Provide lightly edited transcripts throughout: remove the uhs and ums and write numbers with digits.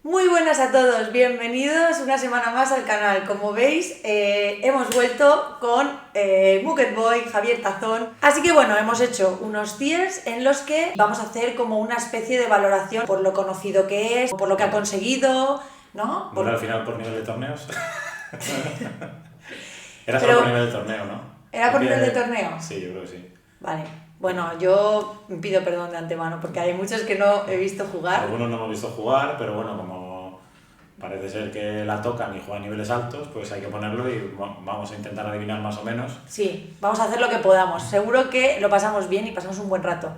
Muy buenas a todos, bienvenidos una semana más al canal. Como veis, hemos vuelto con Bucket Boy, Javier Tazón. Así que bueno, hemos hecho unos tiers en los que vamos a hacer como una especie de valoración por lo conocido que es, por lo que ha conseguido, ¿no? Bueno, al final por nivel de torneos. Era solo por nivel de torneo, ¿no? ¿Era por nivel de torneo? Sí, yo creo que sí. Vale. Bueno, yo pido perdón de antemano porque hay muchos que no he visto jugar. Algunos no hemos visto jugar, pero bueno, como parece ser que la tocan y juegan a niveles altos, pues hay que ponerlo y vamos a intentar adivinar más o menos. Sí, vamos a hacer lo que podamos. Seguro que lo pasamos bien y pasamos un buen rato.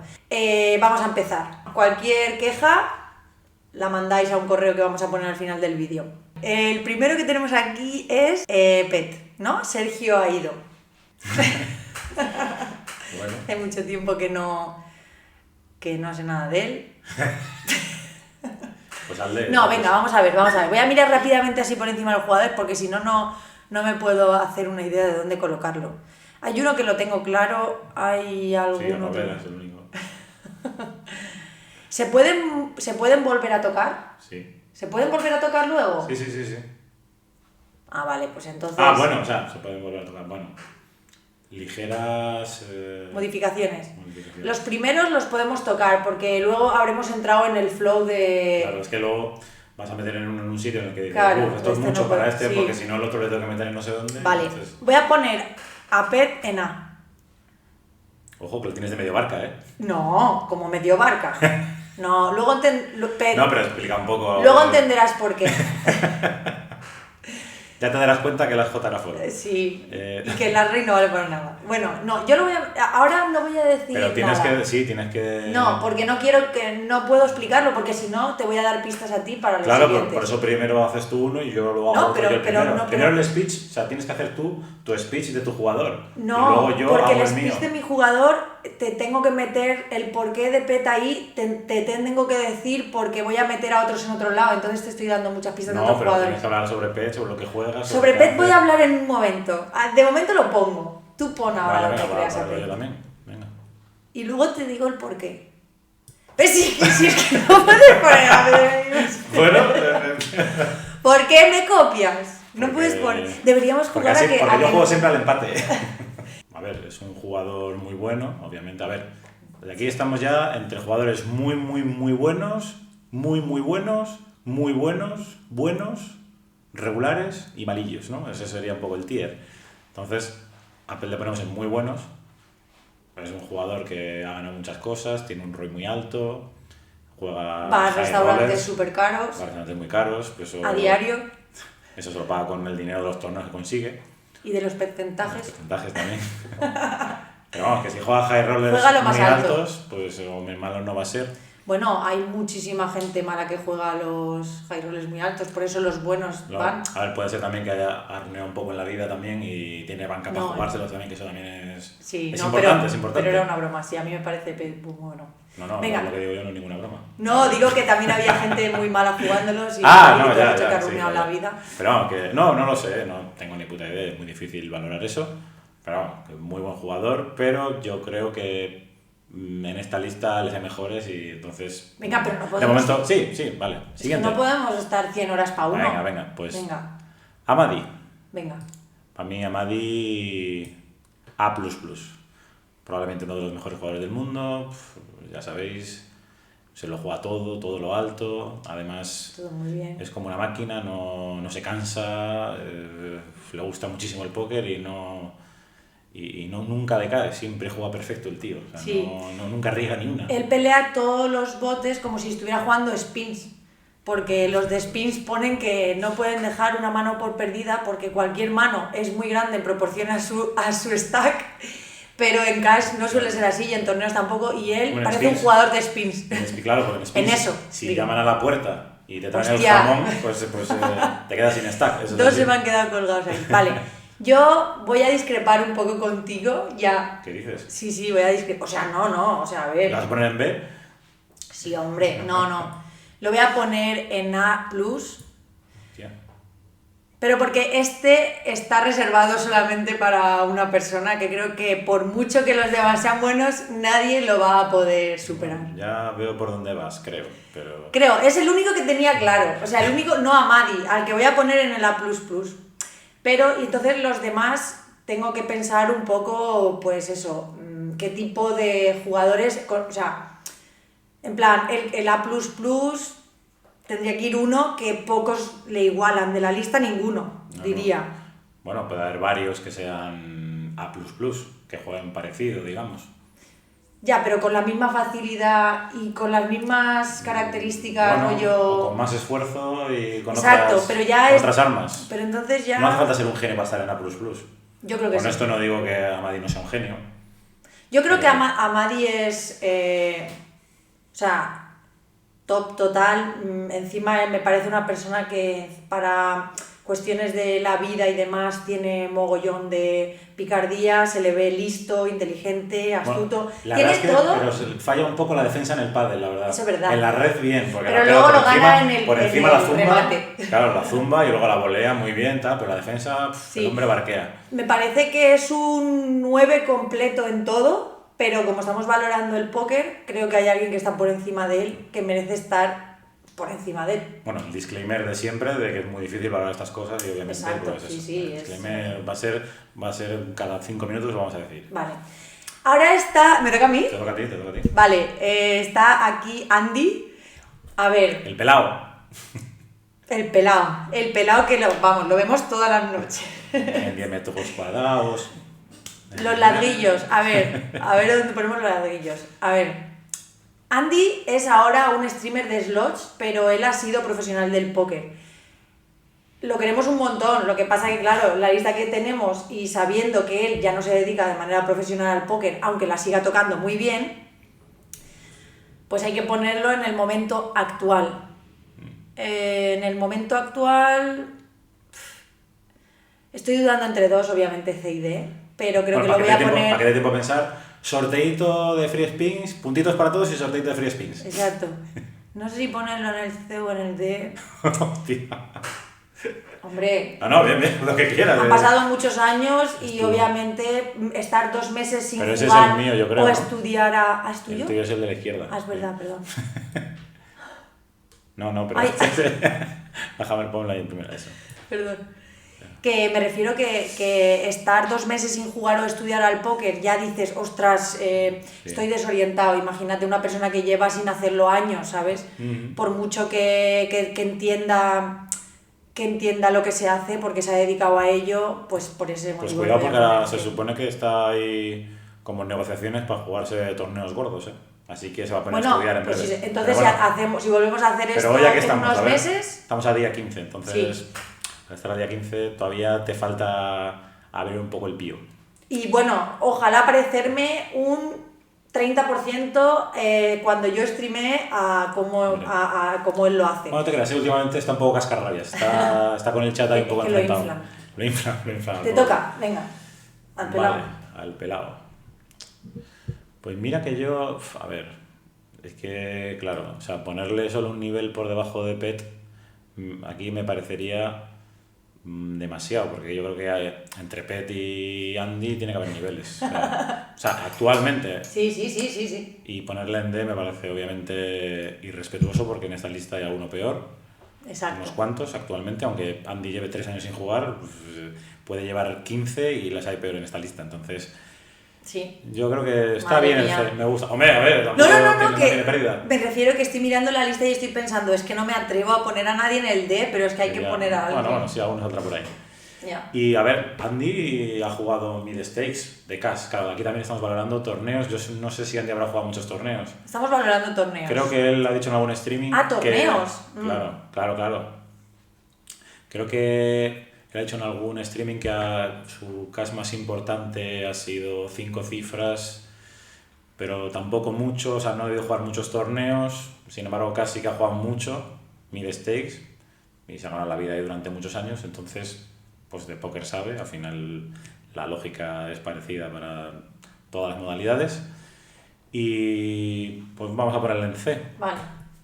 Vamos a empezar. Cualquier queja la mandáis a un correo que vamos a poner al final del vídeo. El primero que tenemos aquí es Pet, ¿no? Sergio ha ido. Bueno. Hace mucho tiempo que no sé nada de él. Pues al de... No, venga, vamos a ver. Voy a mirar rápidamente así por encima de los jugadores porque si no, no me puedo hacer una idea de dónde colocarlo. Hay uno que lo tengo claro, hay alguno... Sí, Opera es el único. ¿Se pueden volver a tocar? Sí. ¿Se pueden volver a tocar luego? Sí. Ah, vale, pues entonces... Ah, bueno, o sea, se pueden volver a tocar, bueno. Ligeras... Modificaciones. Los primeros los podemos tocar porque luego habremos entrado en el flow de... Claro, es que luego vas a meter en un sitio en el que dices, claro, esto es este mucho no para puede- este, sí. porque si no el otro le tengo que meter en no sé dónde. Vale, Entonces... voy a poner a Pet en A. Ojo, que lo tienes de medio barca, ¿eh? No, como medio barca. No, luego Pet, No, pero explica un poco... luego entenderás por qué. Ya te darás cuenta que las J era foro. Sí, y que la Rey no vale para nada. Bueno, no, yo ahora no voy a decir Pero tienes nada. que... Sí, tienes que... No, porque no puedo explicarlo, porque si no te voy a dar pistas a ti para los Claro, siguientes. por eso primero haces tú uno y yo luego hago No, otro. pero- yo el pero primero. no, Primero pero- el speech, o sea, tienes que hacer tú tu speech de tu jugador. No, y luego yo porque hago el el mío. speech de mi jugador te tengo que meter el porqué de Pet ahí, te tengo que decir porque voy a meter a otros en otro lado, entonces te estoy dando muchas pistas de No, otros pero jugadores. tienes que hablar sobre Pet, sobre lo que juegas. Sobre qué Pet voy haces. a hablar en un momento. De momento lo pongo. Tú pon ahora Vale, lo que venga, creas a yo Pet. también. Venga. Y luego te digo el porqué. Pero si es que no puedes poner a ver. Bueno, ¿Por qué me copias? No Porque- puedes poner. Deberíamos porque, jugar así, a que. porque a yo que- juego siempre al empate. A ver, es un jugador muy bueno, obviamente. A ver, de aquí estamos ya entre jugadores muy buenos, muy buenos, muy buenos, regulares y malillos, ¿no? Ese sería un poco el tier. Entonces, a Pet le ponemos en muy buenos. Es un jugador que ha ganado muchas cosas, tiene un ROI muy alto, juega Va a high restaurantes rollers, súper caros. va a restaurantes muy caros, pues eso, A diario. eso se lo paga con el dinero de los torneos que consigue. Y de los Los porcentajes. porcentajes también. Pero vamos, que si juega high rollers Juega lo más muy alto. altos, pues muy malo no va a ser. Bueno, hay muchísima gente mala que juega a los high rollers muy altos, por eso los buenos No, van. a ver, puede ser también que haya arneado un poco en la vida también y tiene banca para No, jugárselo también, que eso también es, Sí, es no, importante, es importante. pero era una broma, sí, a mí me parece muy bueno. No, Venga. lo que digo yo no es ninguna broma. No, digo que también había gente muy mala jugándolos y No, mucho ya, que ha sí, arruinado claro. la vida. Pero vamos, que no lo sé, no tengo ni puta idea, es muy difícil valorar eso. Pero vamos, que muy buen jugador, pero yo creo que en esta lista les hay mejores y entonces... Venga, pero no De podemos... momento, sí, vale. es que Siguiente. no podemos estar 100 horas para uno. Venga, pues... Venga, Amadi. venga. Para mí Amadi A++. Probablemente uno de los mejores jugadores del mundo, ya sabéis, se lo juega todo lo alto, además Todo muy bien. es como una máquina, no se cansa, le gusta muchísimo el póker y nunca decae, siempre juega perfecto el tío, o sea, Sí. nunca riega ni una. Él pelea todos los botes como si estuviera jugando spins, porque los de spins ponen que no pueden dejar una mano por perdida porque cualquier mano es muy grande en proporción a su stack, pero en cash no suele ser así y en torneos tampoco, y él Bueno, en parece un spins. jugador de spins. Claro, porque en spins, En eso, si digo. llaman a la puerta y te traen el Hostia. jamón, pues te quedas sin stack. Eso es Dos así. se me han quedado colgados ahí. Vale, yo voy a discrepar un poco contigo, ya. ¿Qué dices? Sí, voy a discrepar. O sea, no, o sea, a ver. ¿Lo vas a poner en B? Sí, hombre, no. Lo voy a poner en A+, Hostia. Pero porque este está reservado solamente para una persona que creo que por mucho que los demás sean buenos, nadie lo va a poder superar. Bueno, ya veo por dónde vas, creo, pero... Creo, es el único que tenía claro. O sea, el único, no a Madi, al que voy a poner en el A++. Pero, y entonces los demás tengo que pensar un poco, pues eso, qué tipo de jugadores, o sea, en plan, el A++... Tendría que ir uno que pocos le igualan, de la lista ninguno, diría. Bueno, puede haber varios que sean A++, que jueguen parecido, digamos. Ya, pero con la misma facilidad y con las mismas características, Bueno, rollo... o con más esfuerzo y con, Exacto, otras, pero ya con es... otras armas. Pero entonces ya... No hace falta ser un genio para estar en A++. Yo creo que Con sí. esto no digo que Amadi no sea un genio. Yo creo que Amadi es... o sea, top total. Encima me parece una persona que para cuestiones de la vida y demás tiene mogollón de picardía, se le ve listo, inteligente, astuto. Bueno, la tiene verdad es que, todo. pero falla un poco la defensa en el pádel, la verdad. Eso es verdad. En la red bien, porque Pero la luego pega lo por gana encima, en el- por en encima el la zumba. remate. Claro, la zumba y luego la volea muy bien, tal, pero la defensa, Sí. el hombre barquea. Me parece que es un 9 completo en todo, pero como estamos valorando el póker, creo que hay alguien que está por encima de él, que merece estar por encima de él. Bueno, el disclaimer de siempre, de que es muy difícil valorar estas cosas y obviamente Exacto, pues sí, eso. sí, El es- disclaimer va a ser cada 5 minutos, lo vamos a decir. Vale. Ahora está... ¿Me toca a mí? Te toca a ti, te toca a ti. Vale, está aquí Andy. A ver, El pelao. el pelado que lo vemos todas las noches. En 10 metros cuadrados. Los ladrillos, a ver dónde ponemos los ladrillos. A ver, Andy es ahora un streamer de slots, pero él ha sido profesional del póker. Lo queremos un montón, lo que pasa que claro, la lista que tenemos y sabiendo que él ya no se dedica de manera profesional al póker, aunque la siga tocando muy bien, pues hay que ponerlo en el momento actual. En el momento actual estoy dudando entre dos, obviamente C y D, pero creo Bueno, que lo voy a para poner... que dé tiempo a pensar, sorteito de free spins, puntitos para todos y sorteito de free spins. Exacto. No sé si ponerlo en el C o en el D. Hostia. Hombre, No, bien, lo que quieras. han pasado muchos años y Es tuyo. obviamente estar 2 meses sin Pero ese es jugar el mío, yo creo, o ¿no? estudiar a... ¿Es El tuyo? tuyo es el de la izquierda. Ah, es verdad, perdón. No, pero... Ay. Déjame ponla ahí en primera eso. Perdón. Que me refiero que estar 2 meses sin jugar o estudiar al póker, ya dices, ostras, estoy desorientado. Imagínate una persona que lleva sin hacerlo años, ¿sabes? Ujú. Por mucho que entienda lo que se hace, porque se ha dedicado a ello, pues por ese motivo. Pues cuidado le voy porque a ahora poner se que- supone que está ahí como en negociaciones para jugarse torneos gordos, ¿eh? Así que se va a poner a Bueno, estudiar en pues breve. entonces Pero bueno, si volvemos a hacer esto pero ya que en estamos, unos a ver, meses... estamos a día 15, entonces Sí. al estar a día 15 todavía te falta abrir un poco el pío. Y bueno, ojalá parecerme un 30% cuando yo streamé a como él lo hace. Bueno, no te creas, últimamente está un poco cascarrabias, está con el chat ahí un poco Es que lo enfrentado. inflan. Lo infla. Te toca, venga, al pelado. Vale, al pelado. Pues mira que yo, a ver, es que, claro, o sea, ponerle solo un nivel por debajo de Pet, aquí me parecería demasiado, porque yo creo que entre Pet y Andy tiene que haber niveles. O sea, actualmente, Sí. y ponerle en D me parece obviamente irrespetuoso, porque en esta lista hay alguno peor. Unos Exacto. cuantos actualmente, aunque Andy lleve 3 años sin jugar, pues, puede llevar 15 y las hay peor en esta lista. Entonces, Sí. yo creo que está Madre bien, mía. me gusta. Hombre, a ver, No, tampoco tiene que pérdida. me refiero que estoy mirando la lista y estoy pensando, es que no me atrevo a poner a nadie en el D, pero es que hay que Sería- poner a alguien. Bueno, sí, alguno saldrá por ahí. Ya. Y a ver, Andy ha jugado mid stakes de cash. Claro, aquí también estamos valorando torneos. Yo no sé si Andy habrá jugado muchos torneos. Estamos valorando torneos. Creo que él ha dicho en algún streaming. Ah, que- torneos. Claro. Creo que él ha dicho en algún streaming que su cash más importante ha sido 5 cifras, pero tampoco mucho. O sea, no ha debido jugar muchos torneos. Sin embargo, casi que ha jugado mucho mid stakes y se ha ganado la vida ahí durante muchos años. Entonces, pues de póker sabe. Al final, la lógica es parecida para todas las modalidades. Y pues vamos a ponerle en C. Vale.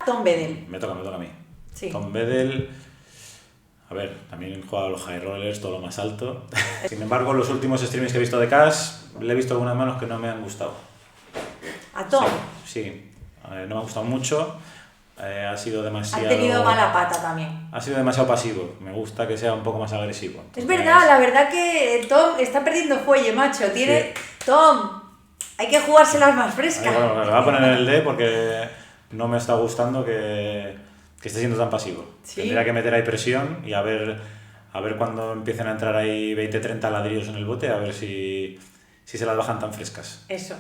Tom Bedell. Me toca a mí. Sí. Tom Bedell. A ver, también he jugado a los high rollers, todo lo más alto. Sin embargo, los últimos streamings que he visto de Cash, le he visto algunas manos que no me han gustado. ¿A Tom? Sí. No me ha gustado mucho. Ha sido demasiado... Ha tenido mala pata también. Ha sido demasiado pasivo. Me gusta que sea un poco más agresivo. Entonces... Es verdad, la verdad que Tom está perdiendo fuelle, macho. Tiene... Sí. Tom, hay que jugárselas más frescas. Bueno, me lo voy a poner en el D porque no me está gustando que esté siendo tan pasivo. ¿Sí? Tendría que meter ahí presión y a ver cuando empiecen a entrar ahí 20-30 ladrillos en el bote, a ver si se las bajan tan frescas. Eso.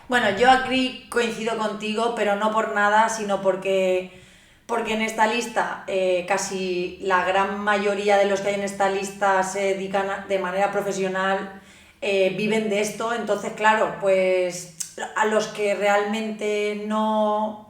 Bueno, yo aquí coincido contigo, pero no por nada, sino porque en esta lista casi la gran mayoría de los que hay en esta lista se dedican de manera profesional, viven de esto. Entonces, claro, pues a los que realmente no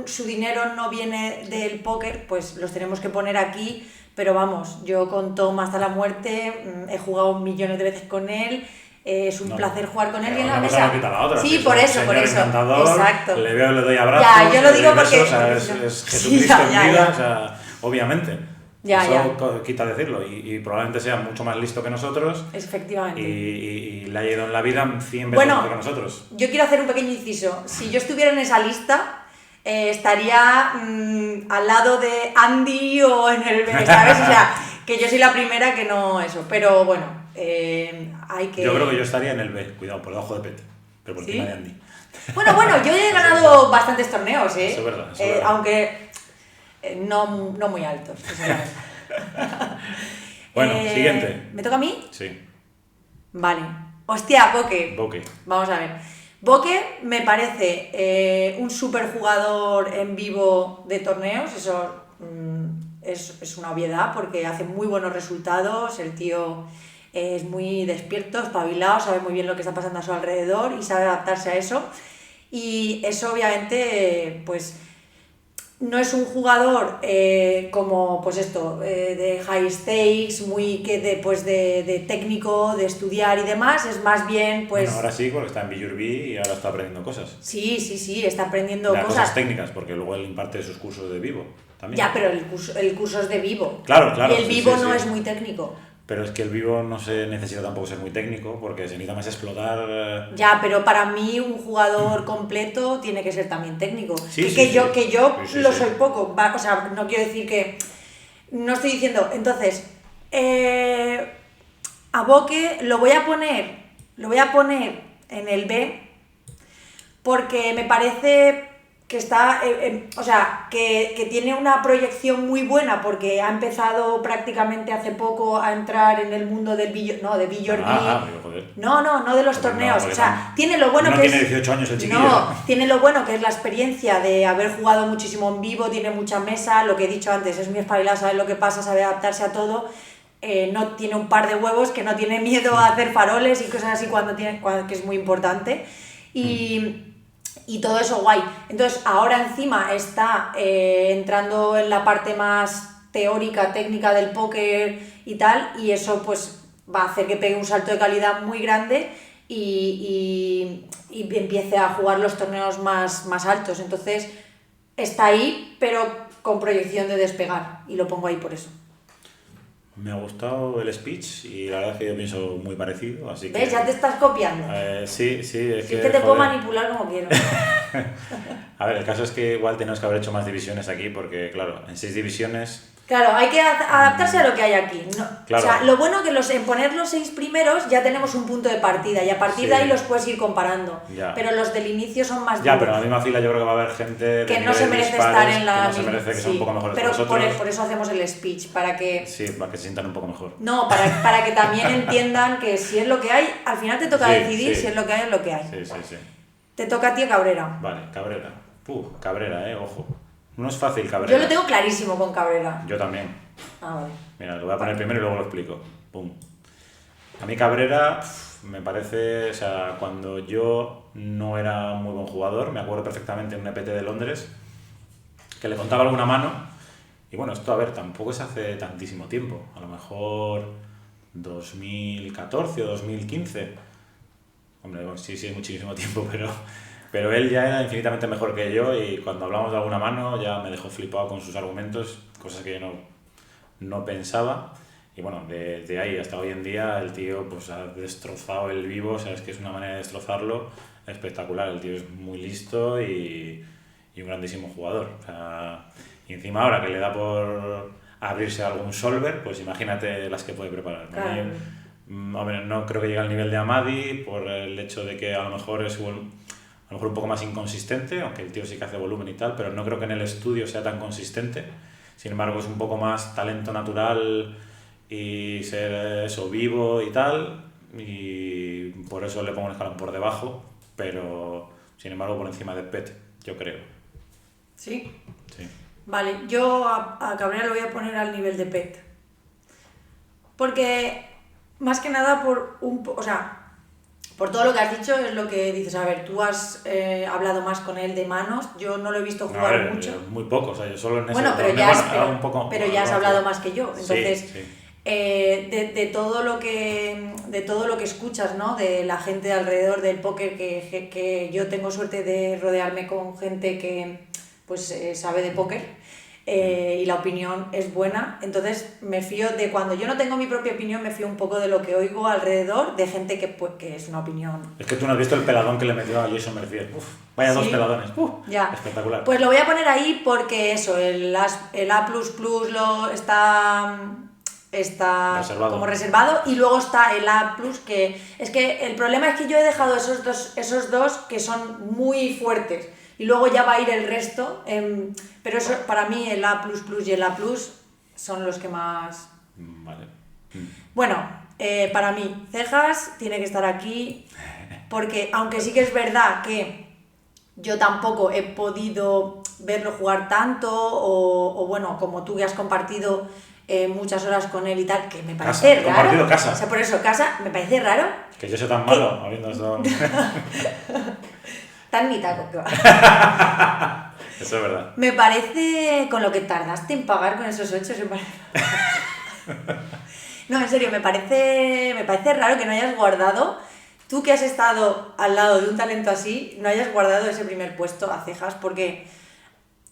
su dinero no viene del póker, pues los tenemos que poner aquí. Pero vamos, yo con Tom hasta la muerte, he jugado millones de veces con él. Es un placer jugar con él y en la mesa. No quita la otra, sí, por eso. Exacto. Le veo, le doy abrazos. Ya, yo lo digo porque... O sea, es Jesucristo en vida, o sea, obviamente. Eso quita decirlo. Y probablemente sea mucho más listo que nosotros. Efectivamente. Y le ha ido en la vida 100 veces mejor que nosotros. Yo quiero hacer un pequeño inciso. Si yo estuviera en esa lista... estaría al lado de Andy o en el B, ¿sabes? O sea, que yo soy la primera que no eso, pero bueno, hay que... Yo creo que yo estaría en el B, cuidado, por debajo de Pete, pero por encima de Andy. Bueno, yo he ganado bastantes torneos, ¿eh? Eso es verdad, eso es verdad. Aunque no muy altos, eso es verdad. Bueno, siguiente. ¿Me toca a mí? Sí. Vale. Hostia, Boque. Vamos a ver. Boque me parece un súper jugador en vivo de torneos, eso es una obviedad porque hace muy buenos resultados, el tío es muy despierto, espabilado, sabe muy bien lo que está pasando a su alrededor y sabe adaptarse a eso. Y eso obviamente pues no es un jugador como pues esto, de high stakes, muy que de técnico, de estudiar y demás, es más bien pues... Bueno, ahora sí, porque está en BYB y ahora está aprendiendo cosas. Sí, está aprendiendo cosas técnicas, porque luego él imparte sus cursos de vivo también. Ya, pero el curso es de vivo. Claro. Y el vivo no es muy técnico. Pero es que el vivo no se necesita tampoco ser muy técnico, porque se necesita más explotar... Ya, pero para mí un jugador completo tiene que ser también técnico. Yo lo soy poco, o sea, no quiero decir que... No estoy diciendo... Entonces, a Boque lo voy a poner en el B, porque me parece... que está, o sea, que tiene una proyección muy buena porque ha empezado prácticamente hace poco a entrar en el mundo del no de joder. No de los torneos, o sea, tiene lo bueno que tiene 18 años el chiquillo. No, tiene lo bueno que es la experiencia de haber jugado muchísimo en vivo, tiene mucha mesa, lo que he dicho antes, es muy espabilado, sabe lo que pasa, sabe adaptarse a todo. No tiene un par de huevos, que no tiene miedo a hacer faroles y cosas así que es muy importante. Y todo eso guay. Entonces ahora encima está entrando en la parte más teórica, técnica del póker y tal, y eso pues va a hacer que pegue un salto de calidad muy grande y empiece a jugar los torneos más altos. Entonces está ahí, pero con proyección de despegar, y lo pongo ahí por eso. Me ha gustado el speech y la verdad es que yo pienso muy parecido, así que... ¿Ves? Ya te estás copiando. Sí, es que te puedo manipular como quiero. A ver, el caso es que igual tenemos que haber hecho más divisiones aquí porque, claro, en 6 divisiones... Claro, hay que adaptarse a lo que hay aquí. ¿No? Claro. O sea, lo bueno que en poner los 6 primeros ya tenemos un punto de partida y a partir de ahí los puedes ir comparando. Ya. Pero los del inicio son más duros. Ya, pero en la misma fila yo creo que va a haber gente que no se merece estar en la... Que no se merece, que son un poco mejores que nosotros. Pero por eso hacemos el speech, para que... Sí, para que se sientan un poco mejor. No, para que también entiendan que si es lo que hay, al final te toca decidir si es lo que hay o lo que hay. Sí. Te toca a ti, Cabrera. Vale, Cabrera. Cabrera, ojo. No es fácil, Cabrera. Yo lo tengo clarísimo con Cabrera. Yo también. Vale. Mira, lo voy a poner primero y luego lo explico. Pum. A mí Cabrera me parece, o sea, cuando yo no era muy buen jugador, me acuerdo perfectamente en un EPT de Londres, que le contaba alguna mano, y bueno, esto a ver, tampoco es hace tantísimo tiempo, a lo mejor 2014 o 2015. Hombre, sí, es muchísimo tiempo, pero él ya era infinitamente mejor que yo y cuando hablamos de alguna mano ya me dejó flipado con sus argumentos, cosas que yo no pensaba. Y bueno, de ahí hasta hoy en día el tío pues ha destrozado el vivo, o sea, es que es una manera de destrozarlo espectacular. El tío es muy listo y un grandísimo jugador. O sea, y encima ahora que le da por abrirse algún solver, pues imagínate las que puede preparar. Claro. Hombre, no creo que llegue al nivel de Amadi por el hecho de que a lo mejor es un poco más inconsistente, aunque el tío sí que hace volumen y tal, pero no creo que en el estudio sea tan consistente. Sin embargo, es un poco más talento natural y ser eso, vivo y tal, y por eso le pongo un escalón por debajo, pero sin embargo por encima de Pet, yo creo. ¿Sí? Sí. Vale, yo a Cabrera lo voy a poner al nivel de Pet. Porque, más que nada, por todo lo que has dicho, es lo que dices. A ver, tú has hablado más con él de manos, yo no lo he visto jugar mucho. Muy poco, o sea, yo solo en ese Bueno, pero ya has hablado más que yo. Entonces, sí. De todo lo que escuchas, ¿no? De la gente de alrededor del póker, que yo tengo suerte de rodearme con gente que pues sabe de póker, y la opinión es buena, entonces me fío de cuando yo no tengo mi propia opinión, me fío un poco de lo que oigo alrededor de gente que es una opinión. Es que tú no has visto el peladón que le metió a Jason Mercier. Vaya, sí. 2 peladones. Ya. Espectacular. Pues lo voy a poner ahí porque eso, el A++ está reservado. Como reservado, y luego está el A+, que es que el problema es que yo he dejado esos dos que son muy fuertes, y luego ya va a ir el resto, pero eso, para mí el A++ y el A+ son los que más... Vale. Bueno, para mí Cejas tiene que estar aquí, porque aunque sí que es verdad que yo tampoco he podido verlo jugar tanto, o bueno, como tú que has compartido muchas horas con él y tal, que me parece raro. Compartido casa. O sea, por eso, casa, me parece raro. Que yo sea tan malo, habiendo estado... Tan ni taco que va. Eso es verdad. Me parece, con lo que tardaste en pagar con esos 8, No, en serio, me parece raro que no hayas guardado, tú que has estado al lado de un talento así, no hayas guardado ese primer puesto a Cejas, porque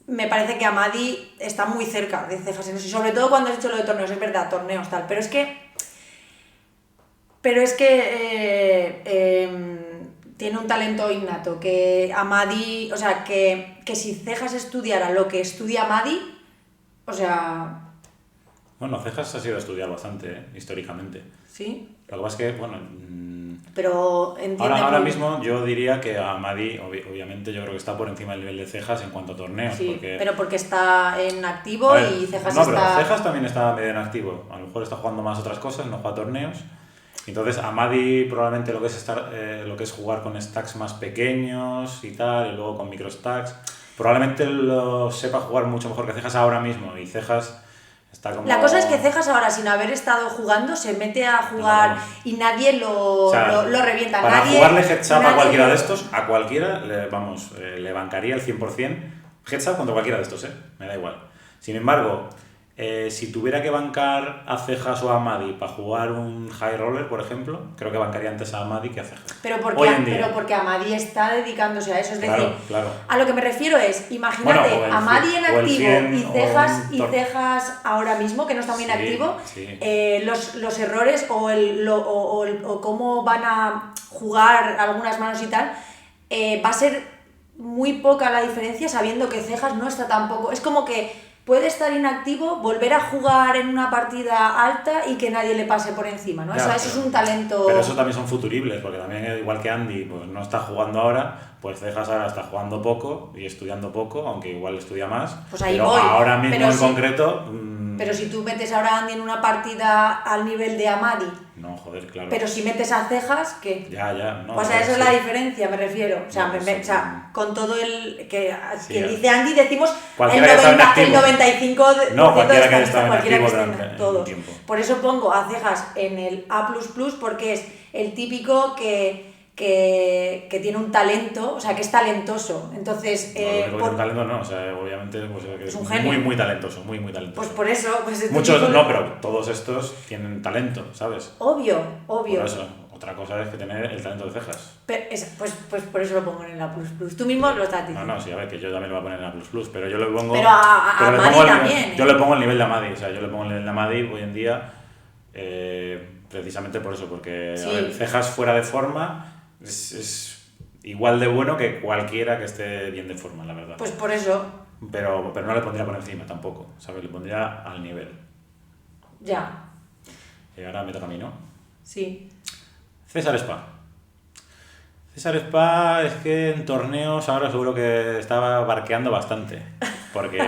me parece que Amadi está muy cerca de Cejas en eso, y sobre todo cuando has hecho lo de torneos, es verdad, torneos tal, pero es que tiene un talento innato, que Amadi, o sea, que si Cejas estudiara lo que estudia Amadi, o sea... Bueno, Cejas ha sido estudiado bastante, históricamente. ¿Sí? Lo que pasa es que, bueno... Pero ahora mismo yo diría que Amadi, obviamente, yo creo que está por encima del nivel de Cejas en cuanto a torneos. Sí, porque... pero porque está en activo y Cejas no, está... No, pero Cejas también está medio en activo. A lo mejor está jugando más otras cosas, no juega torneos. Entonces, Amadi probablemente lo que es jugar con stacks más pequeños y tal, y luego con micro stacks, probablemente lo sepa jugar mucho mejor que Cejas ahora mismo, y Cejas está como... La cosa es que Cejas ahora, sin haber estado jugando, se mete a jugar y nadie lo revienta. Para nadie, jugarle heads up a cualquiera de estos, a cualquiera, le bancaría el 100% heads up contra cualquiera de estos, me da igual. Sin embargo... si tuviera que bancar a Cejas o a Amadi para jugar un high roller, por ejemplo, creo que bancaría antes a Amadi que a Cejas. Pero porque Amadi está dedicándose a eso, es decir, claro. A lo que me refiero es, imagínate, Amadi en activo y Cejas ahora mismo, que no está muy en activo, sí. Los errores o cómo van a jugar algunas manos y tal, va a ser muy poca la diferencia, sabiendo que Cejas no está tampoco, es como que puede estar inactivo, volver a jugar en una partida alta y que nadie le pase por encima, ¿no? Eso es un talento... Pero eso también son futuribles, porque también, igual que Andy, pues no está jugando ahora, pues Cejas ahora está jugando poco y estudiando poco, aunque igual estudia más. Pues ahí pero voy. Ahora mismo concreto... Pero si tú metes ahora a Andy en una partida al nivel de Amadi... No, joder, claro. Pero si metes a Cejas, ¿qué? Ya, no. Pues esa es la diferencia, me refiero. O sea, con todo el... que dice Andy, decimos el 95% cualquiera que está cualquiera que esté todos. Tiempo. Por eso pongo a Cejas en el A++, porque es el típico que tiene un talento, o sea, que es talentoso. Entonces... No, talento no, o sea, obviamente pues, es un genio. Muy talentoso, muy talentoso. Pues por eso... Muchos no, pero todos estos tienen talento, ¿sabes? Obvio. Por eso. Otra cosa es que tener el talento de cejas. Pues por eso lo pongo en la plus plus. Tú mismo lo estás diciendo. No, sí, a ver, que yo también lo voy a poner en la plus plus, pero yo le pongo... Pero a Madi también, Yo le pongo el nivel de Amadi, o sea, yo le pongo el nivel de Amadi hoy en día, precisamente por eso, porque Sí. a ver, cejas fuera de forma es igual de bueno que cualquiera que esté bien de forma, la verdad. Pues por eso. Pero no le pondría por encima tampoco, ¿sabes? Le pondría al nivel. Ya. Y ahora me toca a mí, ¿no? Sí. César Spa. César Spa es que en torneos ahora seguro que estaba barqueando bastante. Porque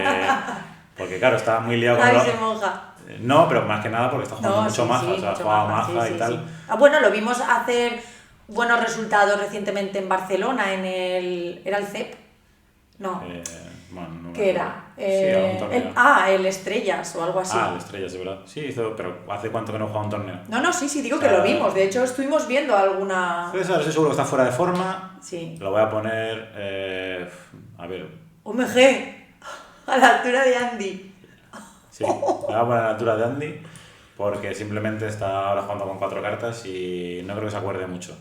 claro, estaba muy liado con Ahí los... se moja. No, pero más que nada porque está jugando mucho maja, o sea, mucho jugaba maja, maja sí, y tal. sí. Bueno, lo vimos hacer buenos resultados recientemente en Barcelona, en el... ¿Era el CEP? No. Bueno, no me ¿Qué acuerdo. era? Sí, algún torneo. El Estrellas o algo así. El Estrellas, de verdad. Sí, hizo, pero ¿hace cuánto que no juega un torneo? No, sí, digo O sea, que lo vimos. De hecho, estuvimos viendo alguna... César, estoy seguro que está fuera de forma. Sí. Lo voy a poner... a ver... OMG, a la altura de Andy. Sí, lo voy a poner a la altura de Andy porque simplemente está ahora jugando con 4 cartas y no creo que se acuerde mucho.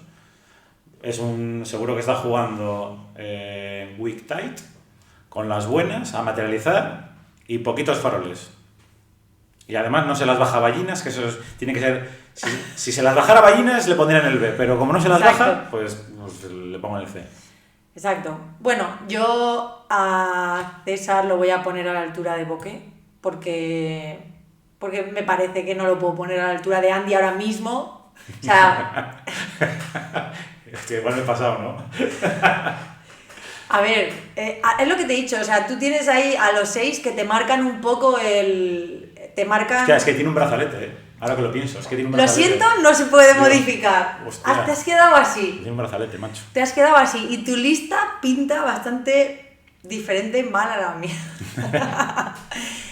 Seguro que está jugando Weak Tight, con las buenas, a materializar y poquitos faroles. Y además no se las baja Ballinas, que eso tiene que ser... Si se las bajara Ballinas le pondrían el B, pero como no se las baja, pues le pongo el C. Exacto. Bueno, yo a César lo voy a poner a la altura de Boque, porque me parece que no lo puedo poner a la altura de Andy ahora mismo. O sea... Es que igual me he pasado, ¿no? A ver, es lo que te he dicho, o sea, tú tienes ahí a los 6 que te marcan un poco te marcan... Hostia, es que tiene un brazalete, ¿eh? Ahora que lo pienso, es que tiene un Lo brazalete. siento, no se puede Dios, modificar. hostia. Te has quedado así. Tiene un brazalete, macho. Te has quedado así. Y tu lista pinta bastante diferente y mal a la mía.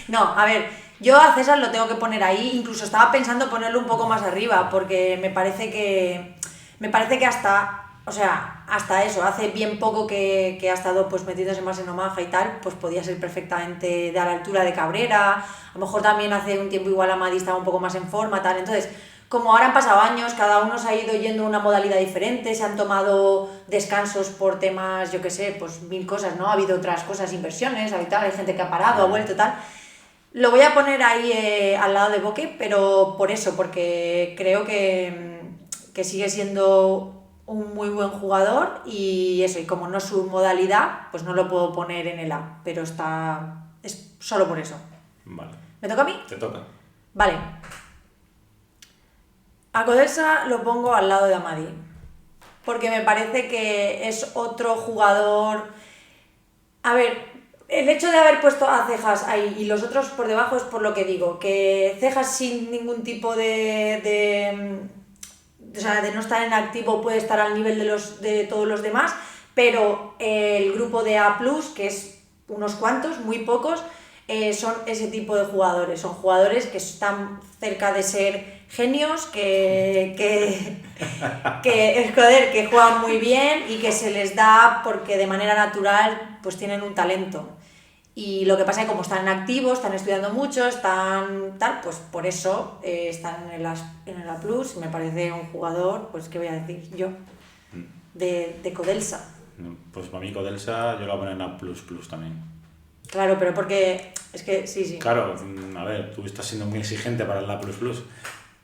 No, a ver, yo a César lo tengo que poner ahí. Incluso estaba pensando ponerlo un poco más arriba, porque me parece que hasta... O sea, hasta eso, hace bien poco que ha estado pues metiéndose más en Omaha y tal, pues podía ser perfectamente de a la altura de Cabrera. A lo mejor también hace un tiempo igual Amadi estaba un poco más en forma, tal. Entonces, como ahora han pasado años, cada uno se ha ido yendo a una modalidad diferente, se han tomado descansos por temas, yo qué sé, pues 1000 cosas, ¿no? Ha habido otras cosas, inversiones, hay gente que ha parado, ha vuelto, tal. Lo voy a poner ahí al lado de Boque, pero por eso, porque creo que sigue siendo un muy buen jugador y eso, y como no es su modalidad, pues no lo puedo poner en el A, pero es solo por eso. Vale. ¿Me toca a mí? Te toca. Vale. A Codelsa lo pongo al lado de Amadi, porque me parece que es otro jugador... A ver, el hecho de haber puesto a Cejas ahí y los otros por debajo es por lo que digo, que Cejas sin ningún tipo o sea, de no estar en activo puede estar al nivel de todos los demás, pero el grupo de A+, que es unos cuantos, muy pocos, son ese tipo de jugadores. Son jugadores que están cerca de ser genios, que juegan muy bien y que se les da porque de manera natural pues tienen un talento. Y lo que pasa es que como están activos, están estudiando mucho, están tal, pues por eso están en el A+, me parece un jugador, pues qué voy a decir yo, de Codelsa. Pues para mí Codelsa yo lo voy a poner en A++ también. Claro, pero porque es que sí. Claro, a ver, tú estás siendo muy exigente para el A++, pero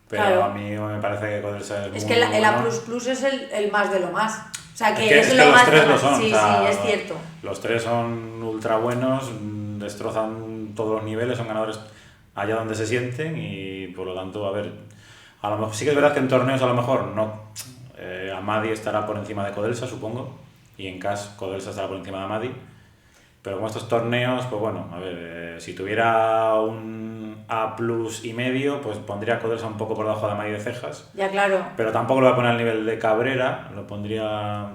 claro. A mí me parece que Codelsa es Es muy que el bueno. A++ es el más de lo más. O sea, que es lo que más los tres de lo más. son. Sí, O sea, sí, es cierto. Los tres son ultra buenos, destrozan todos los niveles, son ganadores allá donde se sienten y por lo tanto, a ver, a lo mejor sí que es verdad que en torneos a lo mejor no, Amadi estará por encima de Codelsa, supongo, y en CAS Codelsa estará por encima de Amadi, pero con estos torneos, pues bueno, a ver, si tuviera un A+ y medio, pues pondría a Codelsa un poco por debajo de Amadi de Cejas. Ya, claro. Pero tampoco lo voy a poner al nivel de Cabrera, lo pondría...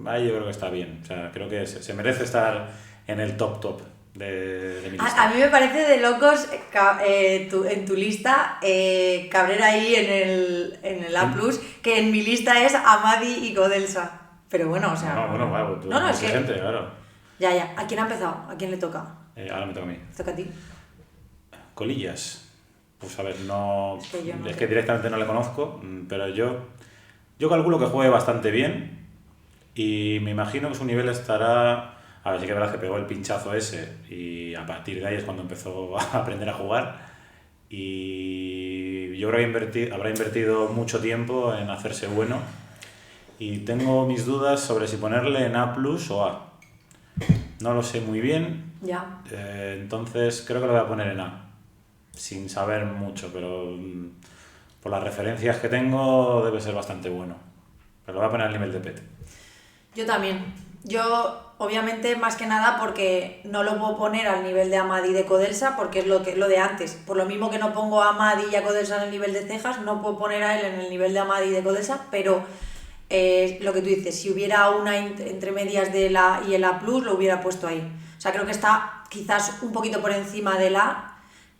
Ahí yo creo que está bien, o sea, creo que se merece estar en el top de mi lista. A mí me parece de locos en tu lista Cabrera ahí en el A+, que en mi lista es Amadi y Codelsa. Pero bueno, o sea... Bueno, tú no, es que... gente, claro. Ya. ¿A quién ha empezado? ¿A quién le toca? Ahora me toca a mí. ¿Te toca a ti? Colillas. Pues a ver, no... Es que yo no es sé. que directamente no le conozco, pero yo Yo calculo que juegue bastante bien y me imagino que su nivel estará... A ver, sí que es verdad que pegó el pinchazo ese y a partir de ahí es cuando empezó a aprender a jugar y yo creo que habrá invertido mucho tiempo en hacerse bueno y tengo mis dudas sobre si ponerle en A+ o A. No lo sé muy bien, Ya. entonces creo que lo voy a poner en A, sin saber mucho, pero por las referencias que tengo debe ser bastante bueno. Pero lo voy a poner al nivel de Pete. Yo también. Yo, obviamente, más que nada porque no lo puedo poner al nivel de Amadi y de Codelsa, porque es lo de antes. Por lo mismo que no pongo a Amadi y a Codelsa en el nivel de cejas, no puedo poner a él en el nivel de Amadi y de Codelsa, pero lo que tú dices, si hubiera una entre medias de la y el A+, lo hubiera puesto ahí. O sea, creo que está quizás un poquito por encima del A,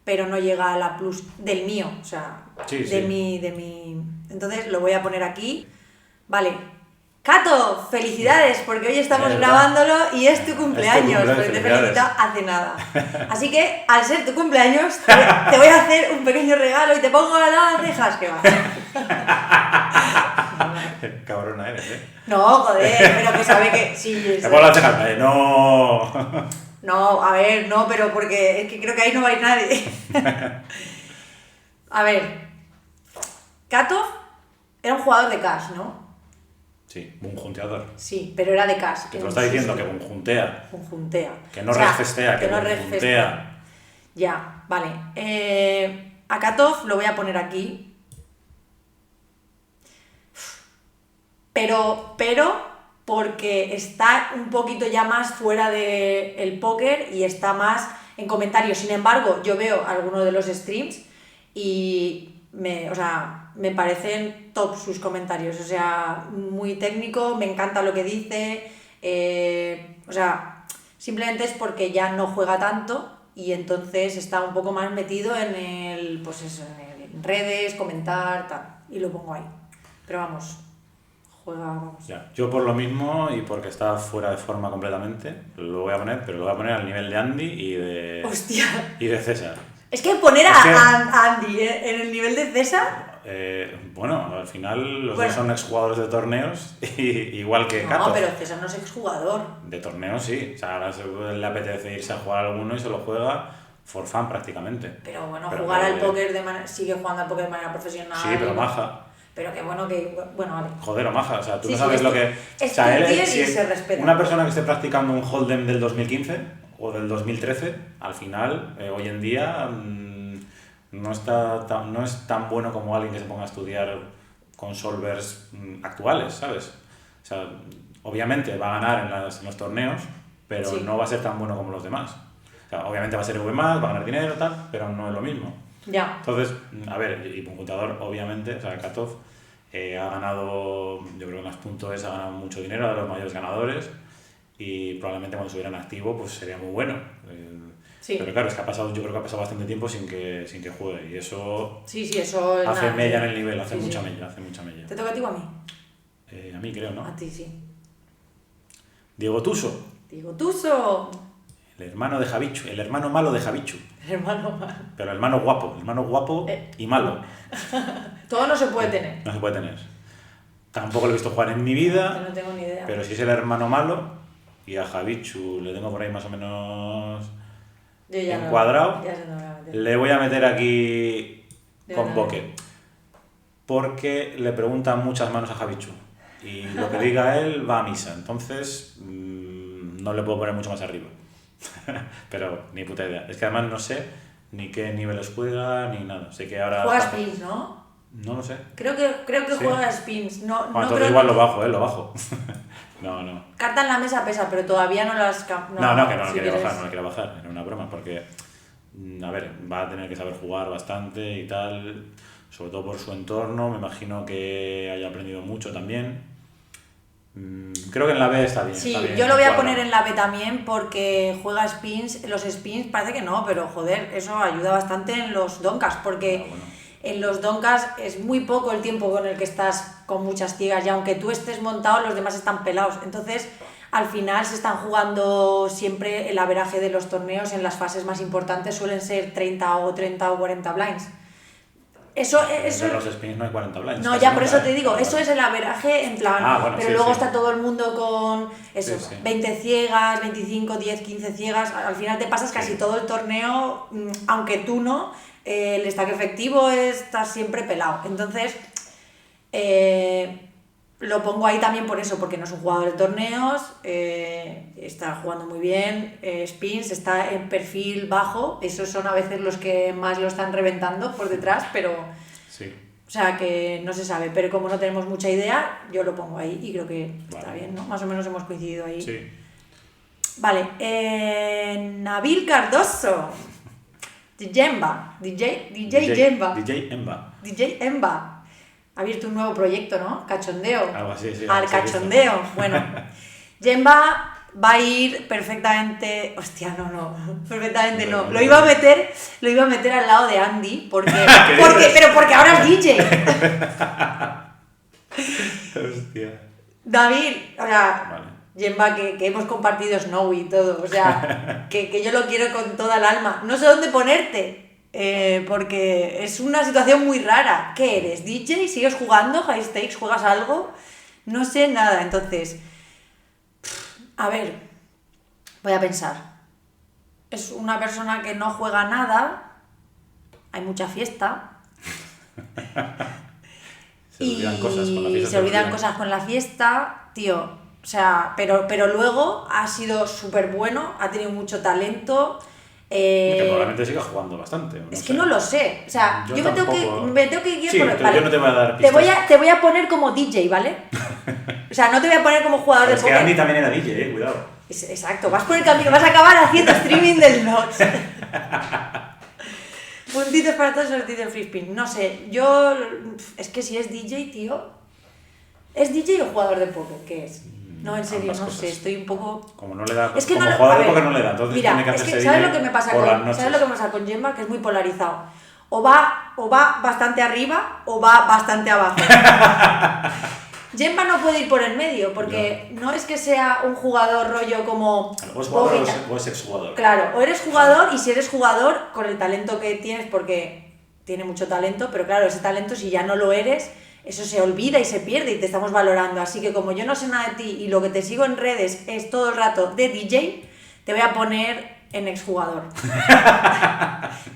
pero no llega al A+, del mío, o sea, Sí, de sí. mi... Entonces lo voy a poner aquí. Vale. Cato, felicidades, porque hoy estamos ¿Verdad? grabándolo y es tu cumpleaños, cumpleaños, porque te he felicidades. felicitado hace nada. Así que, al ser tu cumpleaños, te voy a hacer un pequeño regalo y te pongo las cejas, que va. Cabrona eres, No, joder, pero que sabe que... Sí, Te pongo las cejas, no. No, a ver, no, pero porque es que creo que ahí no va a ir nadie. A ver, Kato era un jugador de cash, ¿no? Sí, un junteador. Sí, pero era de cash. Que te lo está diciendo, que juntea. Juntea. Que no refestea, que no juntea. Ya, vale. A Katov lo voy a poner aquí. Pero porque está un poquito ya más fuera del póker y está más en comentarios. Sin embargo, yo veo algunos de los streams y me parecen top sus comentarios. O sea, muy técnico, me encanta lo que dice. Simplemente es porque ya no juega tanto y entonces está un poco más metido en en redes, comentar, tal. Y lo pongo ahí. Pero vamos. Vamos. Ya, yo por lo mismo y porque está fuera de forma completamente, lo voy a poner, pero lo voy a poner al nivel de Andy ¡Hostia! y de César. Es que poner Es que- a Andy en el nivel de César... Bueno, al final los dos son exjugadores de torneos, igual que No, Kato. pero César no es exjugador. De torneos sí, o sea, ahora le apetece irse a jugar alguno y se lo juega for fun prácticamente. Pero bueno, Pero jugar que- al póker sigue jugando al póker de manera profesional. Sí, pero maja. Pero que bueno, vale. Joder, o maja, o sea, tú Sí, no sí, sabes es lo tu- que... es o sea, tu él, tier si y es se respeta. una persona que esté practicando un hold'em del 2015 o del 2013, al final, hoy en día, no es tan bueno como alguien que se ponga a estudiar con solvers actuales, ¿sabes? O sea, obviamente va a ganar en los torneos, pero Sí. no va a ser tan bueno como los demás. O sea, obviamente va a ser V+, va a ganar dinero, tal, pero no es lo mismo. Ya. Entonces, a ver, y Puncontador, obviamente, o sea, Katov ha ganado, yo creo que en las .es ha ganado mucho dinero, de los mayores ganadores, y probablemente cuando estuviera en activo, pues sería muy bueno. Sí. Pero claro, es que yo creo que ha pasado bastante tiempo sin que juegue, y eso Sí, eso... hace nada, mella sí. en el nivel, hace Sí, mucha sí. mella, hace mucha mella. ¿Te toca a ti o a mí? A mí creo, ¿no? A ti, sí. Diego Tuso, Digo, Tuso. el hermano de Javichu, el hermano malo de Javichu, Hermano mal. pero el hermano guapo y malo. Todo no se puede tener. No se puede tener. Tampoco lo he visto jugar en mi vida, Yo no tengo ni idea. pero si es el hermano malo y a Javichu le tengo por ahí más o menos Yo ya no- encuadrado, ya sé dónde me voy a meter. le voy a meter aquí De con verdad. Boque, porque le preguntan muchas manos a Javichu y lo que diga él va a misa, entonces no le puedo poner mucho más arriba. Pero ni puta idea. Es que además no sé ni qué niveles juega ni nada. Sé que ahora... Juega spins, ¿no? No lo sé. Creo que Sí. juega spins. No, Bueno, no entonces creo igual lo bajo, lo bajo. No. Carta en la mesa pesa, pero todavía no las... No, que no lo si quiere quieres. bajar, no lo quiere bajar. Era una broma, porque... A ver, va a tener que saber jugar bastante y tal. Sobre todo por su entorno. Me imagino que haya aprendido mucho también. Creo que en la B está bien. Sí, está bien yo lo voy a cuadrado. poner en la B también porque juega spins. Los spins parece que no, pero joder, eso ayuda bastante en los donkas, porque Bueno. en los donkas es muy poco el tiempo con el que estás con muchas ciegas y aunque tú estés montado, los demás están pelados. Entonces, al final se están jugando siempre el averaje de los torneos en las fases más importantes, suelen ser 30 o 40 blinds. Eso En los spins no hay 40 blinds. no, casi ya por nunca, eso te digo, eso es el averaje en plan, bueno, pero sí, luego sí. está todo el mundo con eso, Sí, sí. 20 ciegas, 25, 10, 15 ciegas, al final te pasas casi Sí. todo el torneo, aunque tú no, el stack efectivo está siempre pelado. Entonces, lo pongo ahí también por eso, porque no es un jugador de torneos, está jugando muy bien, spins, está en perfil bajo, esos son a veces los que más lo están reventando por detrás, pero... Sí. O sea, que no se sabe, pero como no tenemos mucha idea, yo lo pongo ahí y creo que está Vale. bien, ¿no? Más o menos hemos coincidido ahí. Sí. Vale, Nabil Cardoso, Jemba, DJ Jemba, DJ Emba. DJ Emba. Ha abierto un nuevo proyecto, ¿no? Cachondeo. Algo así, sí. Al sí, he visto. cachondeo. Bueno, Jemba va a ir perfectamente. Hostia, no. Perfectamente no. Lo iba a meter al lado de Andy, porque ahora es DJ. Hostia. David, o sea, Vale. Jemba, que hemos compartido Snowy y todo, o sea, que yo lo quiero con toda el alma. No sé dónde ponerte. Porque es una situación muy rara. ¿Qué eres? ¿DJ? ¿Sigues jugando? ¿High stakes? ¿Juegas algo? No sé nada. Entonces, a ver, voy a pensar. Es una persona que no juega nada, hay mucha fiesta. Se olvidan cosas con la fiesta. Se olvidan cosas con la fiesta, tío. O sea, pero luego ha sido súper bueno, ha tenido mucho talento. Que probablemente siga jugando bastante. No es sé. que no lo sé. O sea, yo me tengo que guiar Sí, por... yo Vale, no te voy a dar pistas. te voy a poner como DJ, ¿vale? O sea, no te voy a poner como jugador de Es que póker. Andy también era DJ, cuidado. Exacto, vas por el camino, vas a acabar haciendo streaming del Nox. Puntitos para todos los del free spin. No sé, yo... Es que si es DJ, tío... ¿Es DJ o jugador de póker? ¿Qué es? No, en serio, Ambas no cosas. sé, estoy un poco... Como no le da, Es que como no, jugador a de ver, póker no le da, entonces mira, tiene que es hacerse que ¿sabes DJ lo que me pasa por las con, noches. ¿sabes lo que me pasa con Gemma? Que es muy polarizado. O va bastante arriba o va bastante abajo. Gemma no puede ir por el medio, porque no es que sea un jugador rollo como... O es jugador Bobita. o es exjugador. Claro, o eres jugador y si eres jugador, con el talento que tienes, porque tiene mucho talento, pero claro, ese talento si ya no lo eres, eso se olvida y se pierde y te estamos valorando. Así que como yo no sé nada de ti y lo que te sigo en redes es todo el rato de DJ, te voy a poner en exjugador.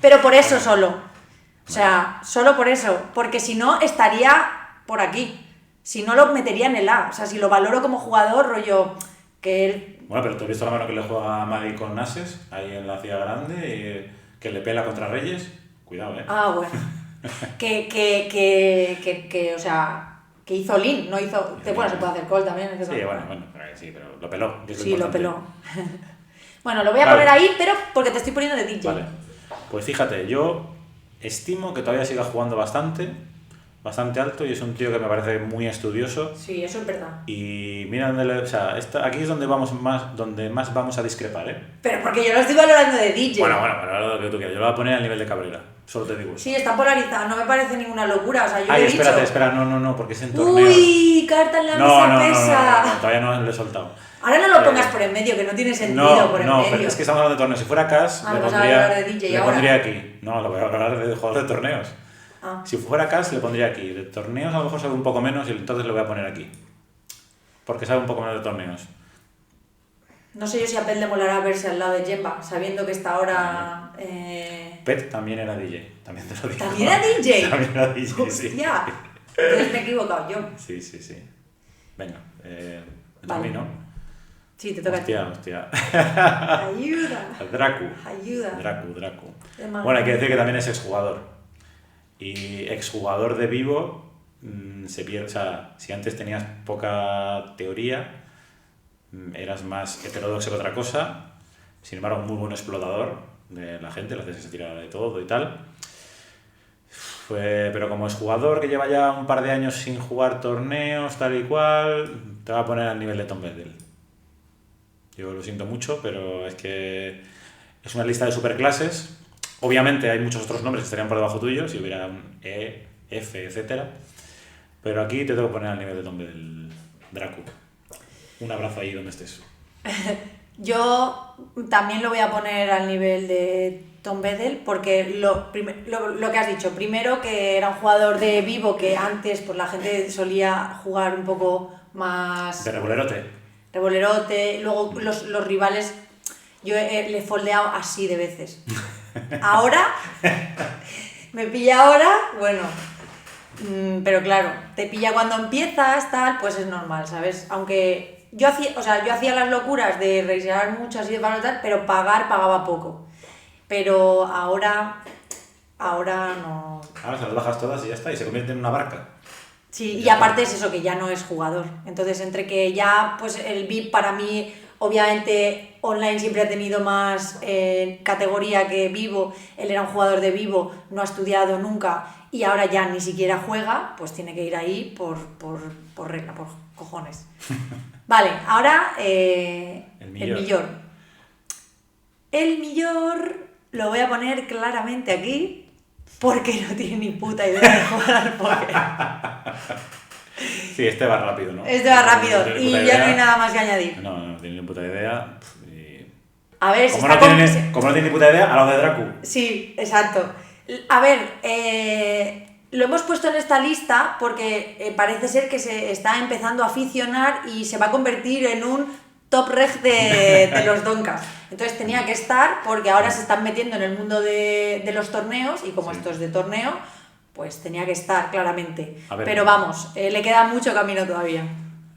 Pero por eso solo. O sea, solo por eso. Porque si no, estaría por aquí. Si no, lo metería en el A. O sea, si lo valoro como jugador, rollo que él... Bueno, pero ¿tú has visto la mano que le juega a Madrid con Ases, ahí en la ciudad grande, que le pela contra Reyes? Cuidado, Ah, bueno. O sea, que hizo lean, no hizo... Bueno, se puede hacer call también. Sí, bueno, pero lo peló. Que es Sí, lo importante. peló. Bueno, lo voy a Vale. poner ahí, pero porque te estoy poniendo de DJ. Vale. Pues fíjate, yo estimo que todavía siga jugando bastante alto, y es un tío que me parece muy estudioso. Sí, eso es verdad. Y mira dónde o sea, aquí es donde más vamos a discrepar, ¿eh? Pero porque yo lo estoy valorando de DJ. Bueno, lo que tú quieras. Yo lo voy a poner al nivel de Cabrera. Solo te digo eso. Sí, está polarizado, no me parece ninguna locura. O sea, yo Ay, he espérate, dicho... espera, no, porque es en torneos. Uy, carta en la mesa pesa. No, todavía no lo he soltado. Ahora no lo pongas por en medio, que no tiene sentido por en medio. Pero es que estamos hablando de torneos. Si fuera Cash, Ah, vas a hablar de DJ le ahora. pondría aquí. No, lo voy a hablar de jugador de torneos. Ah. Si fuera Cash, le pondría aquí. De torneos a lo mejor sabe un poco menos y entonces lo voy a poner aquí. Porque sabe un poco menos de torneos. No sé yo si a Pet le molará verse al lado de Jemba, sabiendo que está ahora... Pet también era DJ, también te lo digo. ¿También era DJ? También era DJ, sí. Hostia, entonces me he equivocado yo. Sí. Venga, Vale. a mí, ¿no? Sí, te toca a ti. Hostia. Ayuda. Dracu. Ayuda. Dracu. De mano. Bueno, hay que decir que también es exjugador. Y exjugador de vivo se pierde. O sea, si antes tenías poca teoría, eras más heterodoxo que otra cosa. Sin embargo, un muy buen explotador de la gente, le haces que se tira de todo y tal. Pero como exjugador que lleva ya un par de años sin jugar torneos, tal y cual, te va a poner al nivel de Tom Bedell. Yo lo siento mucho, pero es que es una lista de superclases. Obviamente hay muchos otros nombres que estarían por debajo tuyo, si hubiera un E, F, etcétera. Pero aquí te tengo que poner al nivel de Tom Bedell, Dracu. Un abrazo ahí donde estés. Yo también lo voy a poner al nivel de Tom Bedell, porque lo que has dicho, primero que era un jugador de Vivo que antes pues la gente solía jugar un poco más... De rebolerote. Rebolerote, luego los rivales, yo le he foldeado así de veces. Ahora, me pilla ahora, bueno, pero claro, te pilla cuando empiezas, tal, pues es normal, ¿sabes? Aunque yo hacía las locuras de reisear mucho así de palo tal, pero pagaba poco. Pero ahora no. Ahora se las bajas todas y ya está, y se convierte en una barca. Sí, y aparte es eso, que ya no es jugador. Entonces, entre que ya, pues el VIP para mí, obviamente, online siempre ha tenido más categoría que Vivo. Él era un jugador de Vivo, no ha estudiado nunca y ahora ya ni siquiera juega, pues tiene que ir ahí por regla, por cojones. Vale, ahora el millor. El millor lo voy a poner claramente aquí. Porque no tiene ni puta idea de jugar al póker. Sí, este va rápido, ¿no? Este va rápido y ya no hay nada más que añadir. No tiene ni puta idea. A ver, como no tiene ni puta idea, a lo de Dracu. Sí, exacto. A ver, lo hemos puesto en esta lista porque parece ser que se está empezando a aficionar y se va a convertir en un top reg de los donkas. Entonces tenía que estar porque ahora se están metiendo en el mundo de los torneos y como esto es de torneo, pues tenía que estar claramente. Pero vamos, le queda mucho camino todavía.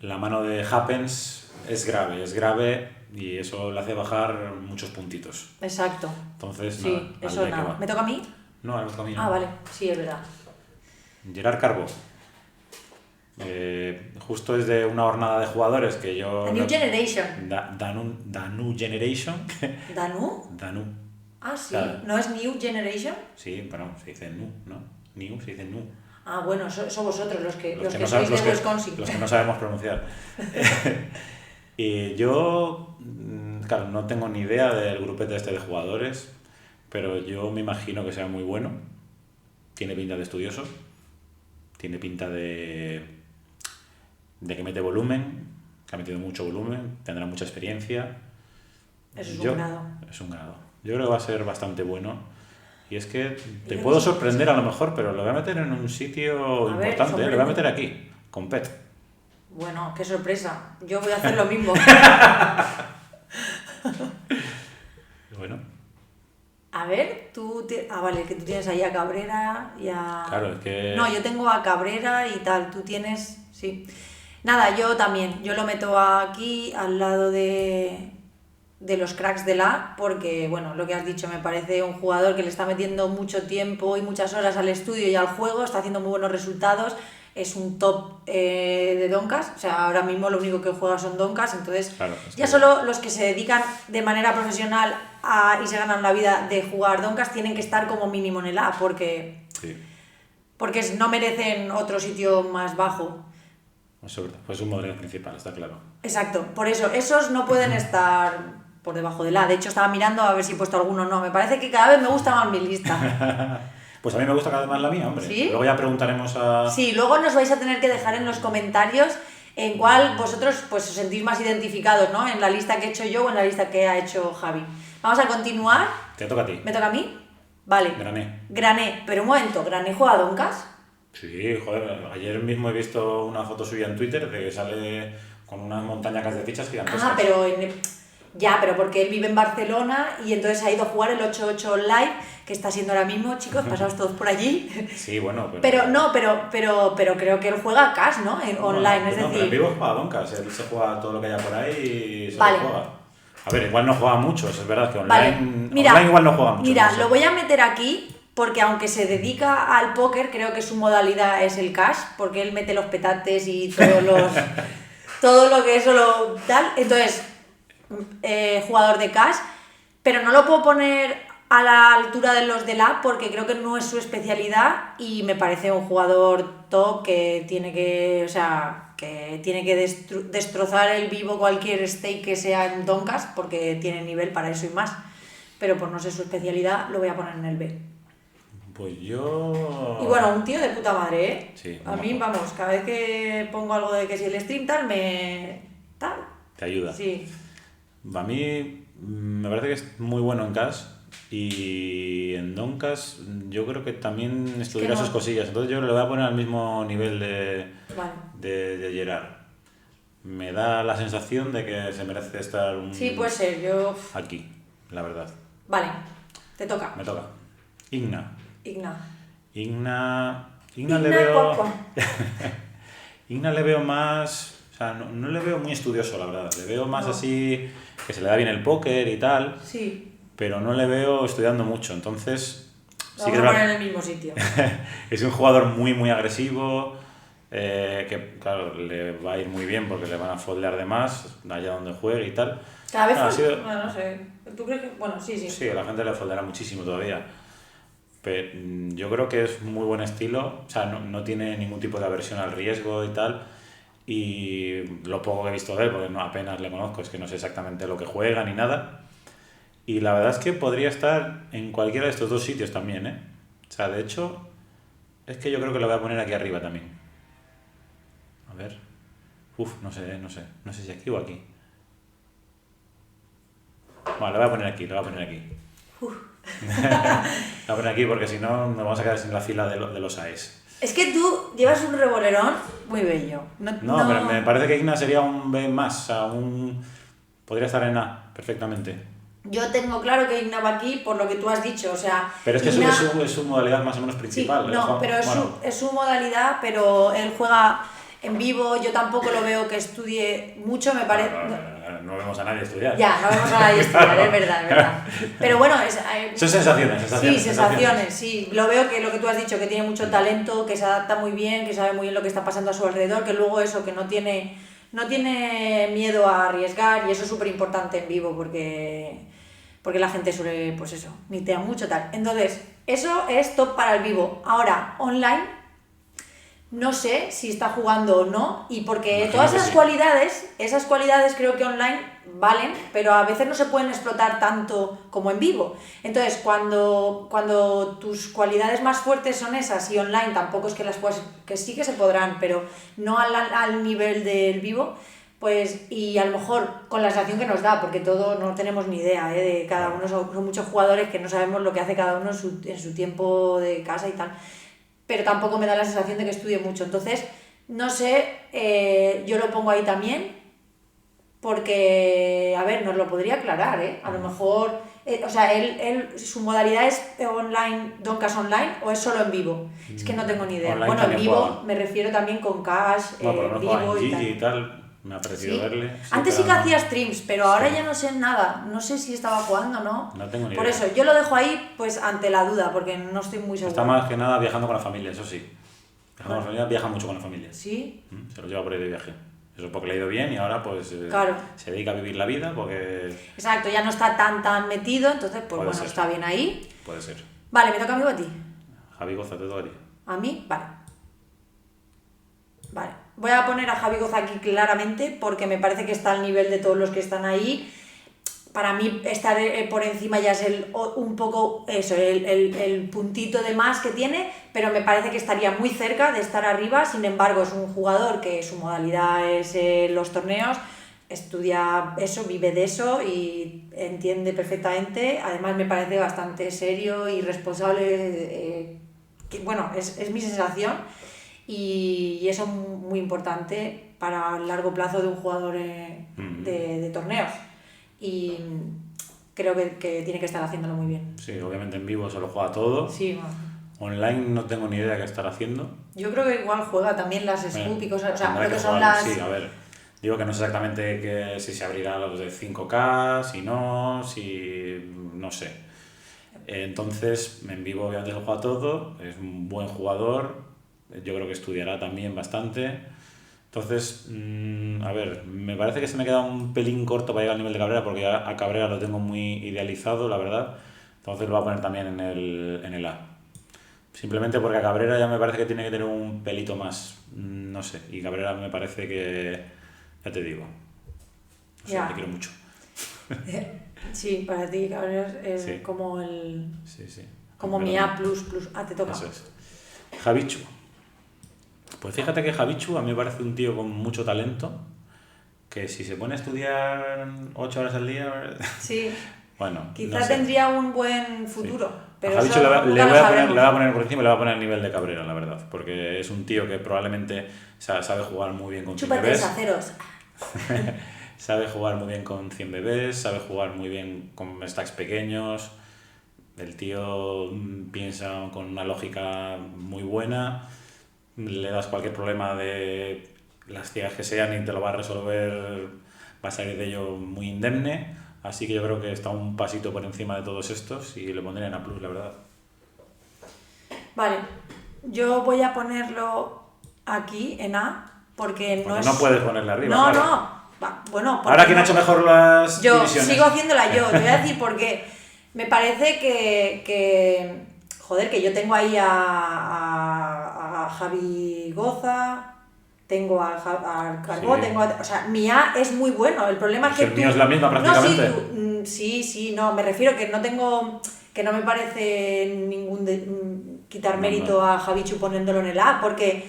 La mano de Happens es grave y eso le hace bajar muchos puntitos. Exacto. Entonces, sí, nada, eso nada. ¿Me toca a mí? No, me toca a mí. No. Ah, vale, sí, es verdad. Gerard Carbo. Justo es de una hornada de jugadores que yo... The New Generation. Danu Generation. ¿Danu? Danu. Ah, sí. Claro. ¿No es New Generation? Sí, bueno, se dice Nu, ¿no? New se dice Nu. Ah, bueno, son vosotros los que sois de Wisconsin. Los que no sabemos pronunciar. Y yo, claro, no tengo ni idea del grupete este de jugadores, pero yo me imagino que sea muy bueno. Tiene pinta de estudioso. Tiene pinta de que mete volumen, que ha metido mucho volumen, tendrá mucha experiencia. Eso es un grado. Es un grado. Yo creo que va a ser bastante bueno. Y es que te puedo sorprender a lo mejor, pero lo voy a meter en un sitio importante, lo voy a meter aquí, con PET. Bueno, qué sorpresa. Yo voy a hacer lo mismo. Bueno. A ver, vale, que tú tienes ahí a Cabrera y a... Claro, es que... No, yo tengo a Cabrera y tal, tú tienes... Sí. Nada, yo también, yo lo meto aquí al lado de los cracks de la, porque, bueno, lo que has dicho, me parece un jugador que le está metiendo mucho tiempo y muchas horas al estudio y al juego, está haciendo muy buenos resultados, es un top de donkas, o sea, ahora mismo lo único que juega son donkas, entonces claro, ya solo los que se dedican de manera profesional y se ganan la vida de jugar donkas tienen que estar como mínimo en el A, porque no merecen otro sitio más bajo. Pues un modelo principal, está claro. Exacto, por eso, esos no pueden estar por debajo del A. De hecho, estaba mirando a ver si he puesto alguno o no. Me parece que cada vez me gusta más mi lista. Pues a mí me gusta cada vez más la mía, hombre. ¿Sí? Luego ya preguntaremos a... Sí, luego nos vais a tener que dejar en los comentarios en cuál vosotros pues, os sentís más identificados, ¿no? En la lista que he hecho yo o en la lista que ha hecho Javi. Vamos a continuar. Te toca a ti. ¿Me toca a mí? Vale. Grané. Pero un momento, ¿Grané juega a donkas? Sí, joder, ayer mismo he visto una foto suya en Twitter de que sale con unas montañas de fichas gigantescas. Ah, pero porque él vive en Barcelona y entonces ha ido a jugar el 8-8 Live, que está siendo ahora mismo, chicos, pasaos todos por allí. Sí, bueno, pero creo que él juega cash, ¿no? Online, es decir... pero en vivo juega donkas, él se juega todo lo que haya por ahí y se lo juega. A ver, igual no juega muchos, es verdad que online, online igual no juega mucho. Mira, no sé. Lo voy a meter aquí porque aunque se dedica al póker, creo que su modalidad es el cash, porque él mete los petates y todo lo que eso lo tal. Entonces, jugador de cash, pero no lo puedo poner a la altura de los de la porque creo que no es su especialidad y me parece un jugador top que tiene que, destrozar el vivo cualquier stake que sea en donkas porque tiene nivel para eso y más. Pero por no ser su especialidad, lo voy a poner en el B. Pues yo... Y bueno, un tío de puta madre, ¿eh? Sí, a mí, vamos, cada vez que pongo algo de que si el stream tal, Te ayuda. Sí. A mí me parece que es muy bueno en cash, Y en Donkas yo creo que también estudiará no. sus cosillas. Entonces yo le voy a poner al mismo nivel Vale. de Gerard. Me da la sensación de que se merece estar Sí, puede ser, yo... aquí, la verdad. Vale, te toca. Me toca. Igna. Igna Le veo... Cuacua. Igna le veo más... O sea, no le veo muy estudioso, la verdad. Le veo más así, que se le da bien el póker y tal. Sí. Pero no le veo estudiando mucho, entonces... Lo vamos a poner en el mismo sitio. Es un jugador muy, muy agresivo, que claro, le va a ir muy bien porque le van a foldear de más allá donde juegue y tal. Cada vez ha sido... Bueno, no sé. ¿Tú crees que...? Bueno, sí. Sí, a la gente le foldeará muchísimo todavía. Pero yo creo que es muy buen estilo, o sea, no tiene ningún tipo de aversión al riesgo y tal. Y lo poco que he visto de él, porque apenas le conozco, es que no sé exactamente lo que juega ni nada. Y la verdad es que podría estar en cualquiera de estos dos sitios también, ¿eh? O sea, de hecho, es que yo creo que lo voy a poner aquí arriba también. A ver. No sé. No sé si aquí o aquí. Bueno, lo voy a poner aquí. Lo voy a poner aquí porque si no nos vamos a quedar sin la fila de los AES. Es que tú llevas un revolerón muy bello. No, pero me parece que Igna sería un B+, o sea, podría estar en A perfectamente. Yo tengo claro que Igna va aquí por lo que tú has dicho, o sea... Pero es que Igna... es su modalidad más o menos principal. Sí, no, pero es su modalidad, pero él juega en vivo, yo tampoco lo veo que estudie mucho, me parece... No vemos a nadie estudiar. Ya, no vemos a nadie estudiar, es verdad. Pero bueno, son sensaciones. Sí, sensaciones, sí. Lo veo que lo que tú has dicho, que tiene mucho talento, que se adapta muy bien, que sabe muy bien lo que está pasando a su alrededor, que luego eso, que no tiene miedo a arriesgar, y eso es súper importante en vivo porque la gente suele, pues eso, mitea mucho tal. Entonces, eso es top para el vivo. Ahora, online, no sé si está jugando o no, y porque todas esas cualidades creo que online valen, pero a veces no se pueden explotar tanto como en vivo. Entonces, cuando tus cualidades más fuertes son esas y online tampoco es que las puedas, que sí que se podrán, pero no al nivel del vivo, pues, y a lo mejor con la sensación que nos da, porque todos no tenemos ni idea de cada uno, son muchos jugadores que no sabemos lo que hace cada uno en su tiempo de casa y tal, pero tampoco me da la sensación de que estudie mucho. Entonces, no sé, yo lo pongo ahí también, porque, a ver, nos lo podría aclarar, ¿eh? A lo mejor, o sea, su modalidad es online, Donkas online, o es solo en vivo. Es que no tengo ni idea. Online bueno, en vivo juega. Me refiero también con Cash, vivo en y tal. Me ha parecido verle. Sí, antes sí que hacía streams, pero ahora ya no sé nada. No sé si estaba jugando o no. No tengo ni idea. Por eso, yo lo dejo ahí pues ante la duda, porque no estoy muy segura. Está más que nada viajando con la familia, eso sí. Viajando con la familia, viaja mucho con la familia. ¿Sí? Se lo lleva por ahí de viaje. Eso porque le ha ido bien y ahora pues claro. Se dedica a vivir la vida porque... Exacto, ya no está tan metido, entonces pues Puede bueno, ser. está bien ahí. Puede ser. Vale, ¿me toca a mí o a ti? Javi Goza, te toca a ti. ¿A mí? Vale. Voy a poner a Javi Goza aquí claramente porque me parece que está al nivel de todos los que están ahí. Para mí estar por encima ya es un poco eso, el puntito de más que tiene, pero me parece que estaría muy cerca de estar arriba. Sin embargo, es un jugador que su modalidad es los torneos, estudia eso, vive de eso y entiende perfectamente. Además me parece bastante serio y responsable, bueno, es mi sensación, y eso es muy importante para el largo plazo de un jugador de torneos. Y creo que tiene que estar haciéndolo muy bien. Sí, obviamente en vivo se lo juega todo. Sí, bueno. Online no tengo ni idea de qué estar haciendo. Yo creo que igual juega también las scoop y cosas, o sea, lo que son las... Sí, a ver, digo que no sé exactamente si se abrirá los de 5K, si no, no sé. Entonces, en vivo obviamente se lo juega todo, es un buen jugador, yo creo que estudiará también bastante. Entonces, a ver, me parece que se me queda un pelín corto para llegar al nivel de Cabrera, porque a Cabrera lo tengo muy idealizado, la verdad. Entonces lo voy a poner también en el A. Simplemente porque a Cabrera ya me parece que tiene que tener un pelito más, no sé. Y Cabrera me parece que, ya te digo, no sé, te quiero mucho. Sí, para ti Cabrera es sí. Como el... Sí. Como mi A++. Ah, te toca. Eso es. Javichu. Pues fíjate que Javichu a mí me parece un tío con mucho talento, que si se pone a estudiar 8 horas al día, sí. Bueno, Quizá no sé. tendría un buen futuro. Sí. Pero A Javichu eso le nunca voy lo a poner, sabremos. le voy a poner por encima y le voy a poner el nivel de Cabrera, la verdad. Porque es un tío que probablemente sabe jugar muy bien con 100 Chúpate bebés. aceros. Sabe jugar muy bien con 100 bebés, sabe jugar muy bien con stacks pequeños. El tío piensa con una lógica muy buena. Le das cualquier problema de las ciegas que sean y te lo va a resolver, va a salir de ello muy indemne. Así que yo creo que está un pasito por encima de todos estos y le pondré en A+, la verdad. Vale, yo voy a ponerlo aquí en A, porque no es... no puedes ponerle arriba, No, claro. no. Bueno, Ahora, ¿quién no? ha hecho mejor las Yo divisiones? sigo haciéndola yo. Te voy a decir porque me parece que joder, que yo tengo ahí a Javi Goza, tengo a Calvo, Sí. o sea, mi A es muy bueno. El problema es que El mío es la misma prácticamente. No, sí, no, me refiero que no tengo, que no me parece quitar mérito a Javichu poniéndolo en el A, porque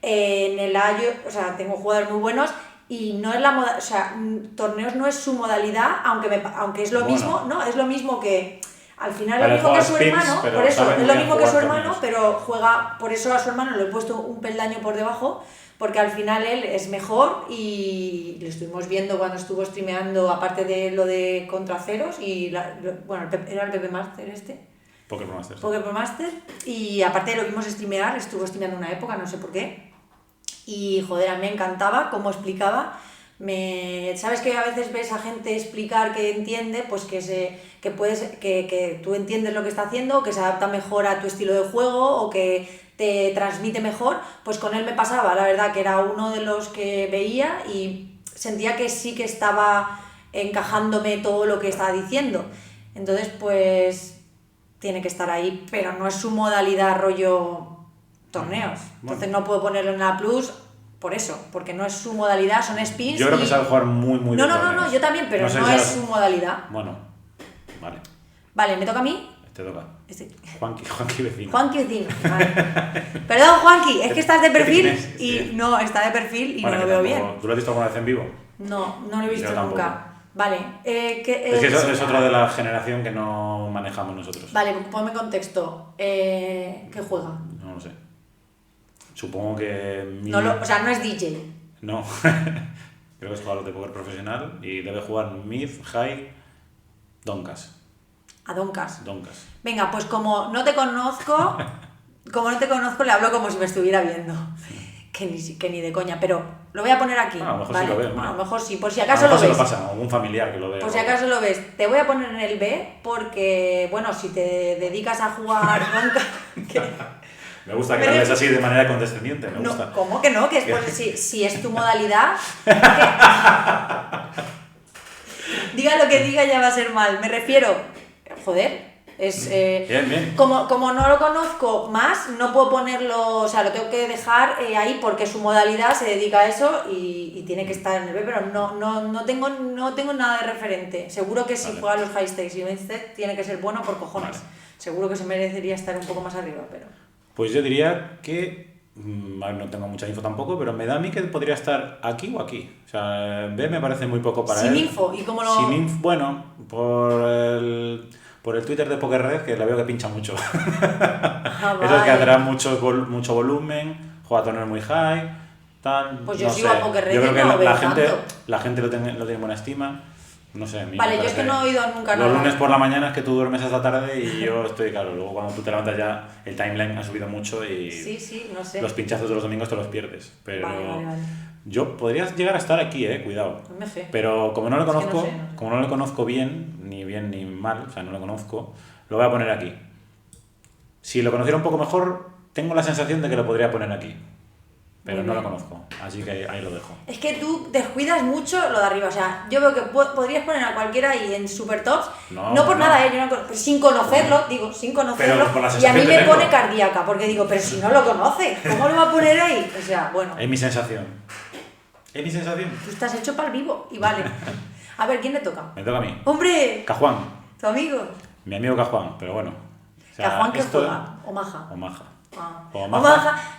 en el A yo, o sea, tengo jugadores muy buenos y no es la o sea, torneos no es su modalidad, aunque es lo mismo, ¿no? Es lo mismo que al final Vale, lo mismo que juega su spins, hermano, pero por eso sabe es muy lo bien mismo que su jugar hermano, torneos. pero juega, por eso a su hermano le he puesto un peldaño por debajo, porque al final él es mejor y lo estuvimos viendo cuando estuvo streameando, aparte de lo de contra ceros y bueno, era el PP Master este. Poker Master. Poker Master, y aparte lo vimos streamear, estuvo streameando una época, no sé por qué. Y joder, a mí me encantaba cómo explicaba. Sabes que a veces ves a gente explicar que entiende, pues que tú entiendes lo que está haciendo, o que se adapta mejor a tu estilo de juego, o que te transmite mejor. Pues con él me pasaba, la verdad, que era uno de los que veía y sentía que sí que estaba encajándome todo lo que estaba diciendo. Entonces, pues tiene que estar ahí, pero no es su modalidad rollo torneos. Entonces no puedo ponerlo en A+, por eso, porque no es su modalidad, son spins. Yo creo que sabe jugar muy bien. No, yo también, pero sé no si es sabe- su modalidad. Bueno, vale, Vale, ¿me toca a mí? te toca. Este. Juanqui vecino. Juanqui vecino. Vale. Perdón, Juanqui, es que estás de perfil tienes? y Sí. no, está de perfil y Bueno, no lo que veo tampoco- bien. ¿Tú lo has visto alguna vez en vivo? No lo he visto Yo tampoco. nunca. Vale, Es que eso es otra de la generación que no manejamos nosotros. Vale, ponme contexto. ¿Qué juega? No lo sé. Supongo que... O sea, no es DJ. No. Creo que es jugador de póker profesional y debe jugar mid, high, donkas. A Doncas. Donkas. Venga, pues como no te conozco, le hablo como si me estuviera viendo. Que ni de coña, pero lo voy a poner aquí. A lo mejor ¿vale? sí lo veo. A lo mejor sí, por si A acaso lo lo mejor ves. se lo pasa a un familiar que lo ve. Por si acaso lo ves. Te voy a poner en el B porque, bueno, si te dedicas a jugar Doncas... Me gusta que hables así de manera condescendiente, me gusta. No, ¿cómo que no? Que es si es tu modalidad... Diga lo que diga, ya va a ser mal. Me refiero... Joder, es... Bien. Como no lo conozco más, no puedo ponerlo... O sea, lo tengo que dejar ahí porque su modalidad se dedica a eso y tiene que estar en el B, pero no tengo nada de referente. Seguro que si Vale. juega los high stakes y mid stakes tiene que ser bueno por cojones. Vale. Seguro que se merecería estar un poco más arriba, pero... Pues yo diría que... no tengo mucha info tampoco, pero me da a mí que podría estar aquí o aquí. O sea, B me parece muy poco para Sin él. info, ¿y cómo lo...? Sin info, bueno, por el Twitter de Poker Red, que le veo que pincha mucho. Ah, Eso es que vale. tendrá mucho volumen, juega torneos muy high, tal. Pues yo no sigo sé. a Poker Red Yo creo y que no lo veo gente, tanto. la gente lo tiene en buena estima. No sé, a mí Vale, me yo es que parece- no he oído nunca Los nada. lunes por la mañana es que tú duermes hasta tarde y yo estoy, claro, luego cuando tú te levantas ya el timeline ha subido mucho y Sí, no sé. los pinchazos de los domingos te los pierdes. Pero Vale. yo podría llegar a estar aquí, cuidado. No me sé. Pero como no lo Es que no conozco, sé, no sé. como no lo conozco bien ni mal, o sea, no lo conozco, lo voy a poner aquí. Si lo conociera un poco mejor, tengo la sensación de que lo podría poner aquí. Pero Muy no lo bien. conozco, así que ahí lo dejo. Es que tú descuidas mucho lo de arriba. O sea, yo veo que podrías poner a cualquiera ahí en super tops. No, No por no. nada, yo no pues sin conocerlo, sin conocerlo. Pero por la Y a sensación mí que me tengo. pone cardíaca, porque digo, pero si no lo conoce, ¿cómo lo va a poner ahí? O sea, bueno, Es mi sensación. Es mi sensación. tú estás hecho para el vivo y vale. A ver, ¿quién le toca? Me toca a mí. ¡Hombre! Cajuán. Tu amigo. Mi amigo Cajuán, pero bueno. O sea, ¿A Juan que esto- juega? ¿O Maja? O Maja. O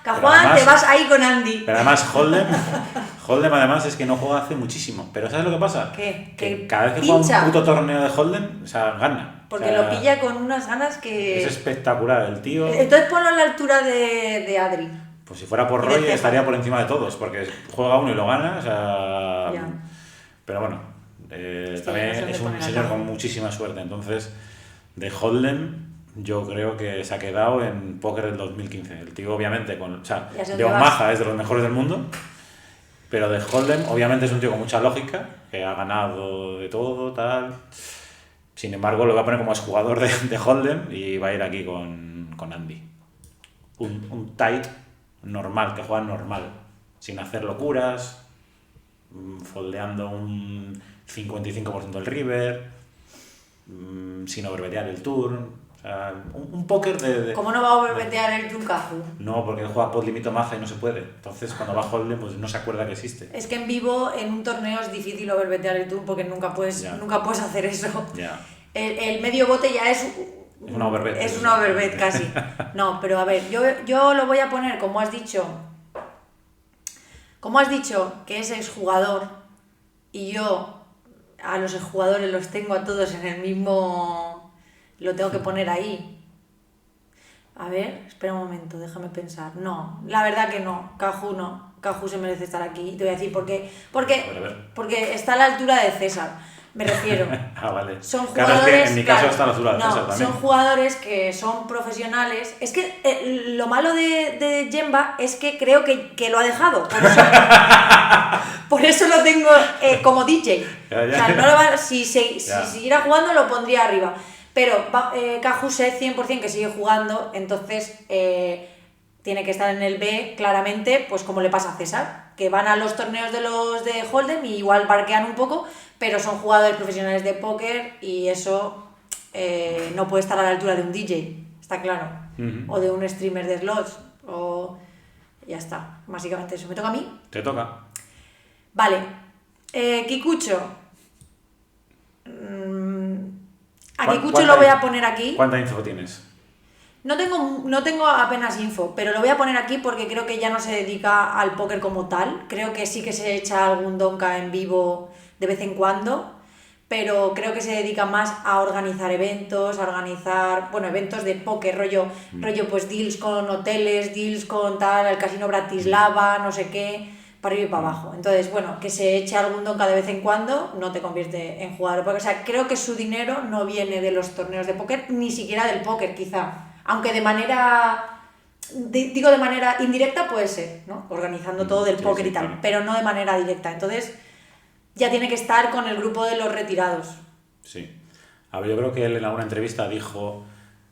Cajuan, además, te vas ahí con Andy. Pero además Hold'em además es que no juega hace muchísimo. Pero ¿sabes lo que pasa? ¿Qué? Que Que cada vez que pincha. juega un puto torneo de Hold'em, o sea, gana. Porque o sea, lo pilla con unas ganas que... Es espectacular el tío. Entonces ponlo a la altura de Adri. Pues si fuera por Y de Roy Ceja. estaría por encima de todos, porque juega uno y lo gana, o sea... Ya. Pero bueno, Hostia, también no sé dónde es un poner señor acá. con muchísima suerte. Entonces, de Hold'em, yo creo que se ha quedado en póker del 2015. El tío, obviamente, o sea, Ya sé de dónde Omaha vas. es de los mejores del mundo, pero de Hold'em, obviamente, es un tío con mucha lógica, que ha ganado de todo, tal. Sin embargo, lo voy a poner como exjugador de Hold'em y va a ir aquí con Andy. Un tight normal, que juega normal, sin hacer locuras, foldeando un 55% del river, sin overbetear el turn, o sea, un póker de... ¿Cómo no va a overbetear el Truncaju? No, porque él juega pot limito maza y no se puede, entonces cuando va Hold'em pues no se acuerda que existe. Es que en vivo, en un torneo, es difícil overbetear el turn porque nunca puedes hacer eso. Ya. El medio bote ya es una overbet. Es una overbet casi. No, pero a ver, yo lo voy a poner como has dicho. Como has dicho que es exjugador y yo a los exjugadores los tengo a todos en el mismo... Lo tengo que poner ahí. A ver, espera un momento, déjame pensar. No, la verdad que no. Caju no. Caju se merece estar aquí. Te voy a decir por qué. Porque está a la altura de César. Me refiero. Vale. Son Claro, jugadores. es que en mi caso está a la altura de César también. Son jugadores que son profesionales. Es que lo malo de Jemba es que creo que lo ha dejado. Por eso lo tengo como DJ. Ya. O sea, no lo va, si siguiera jugando lo pondría arriba. Pero Caju sé 100% que sigue jugando, entonces tiene que estar en el B claramente, pues como le pasa a César, que van a los torneos de los de Hold'em y igual barquean un poco, pero son jugadores profesionales de póker y eso no puede estar a la altura de un DJ, está claro, o de un streamer de slots, o ya está, básicamente eso. ¿Me toca a mí? Te toca. Vale, Kikucho. A Kikucho lo voy a poner aquí. ¿Cuánta info tienes? No tengo apenas info, pero lo voy a poner aquí porque creo que ya no se dedica al póker como tal. Creo que sí que se echa algún donka en vivo de vez en cuando, pero creo que se dedica más a organizar eventos, eventos de póker, rollo pues deals con hoteles, deals con tal, el Casino Bratislava, no sé qué, para arriba y para abajo. Entonces, bueno, que se eche algún donka de vez en cuando no te convierte en jugador de póker. O sea, creo que su dinero no viene de los torneos de póker, ni siquiera del póker, quizá. Aunque de manera indirecta puede ser, ¿no? Organizando todo del póker y tal, claro. pero no de manera directa. Entonces, ya tiene que estar con el grupo de los retirados. Sí. A ver, yo creo que él en alguna entrevista dijo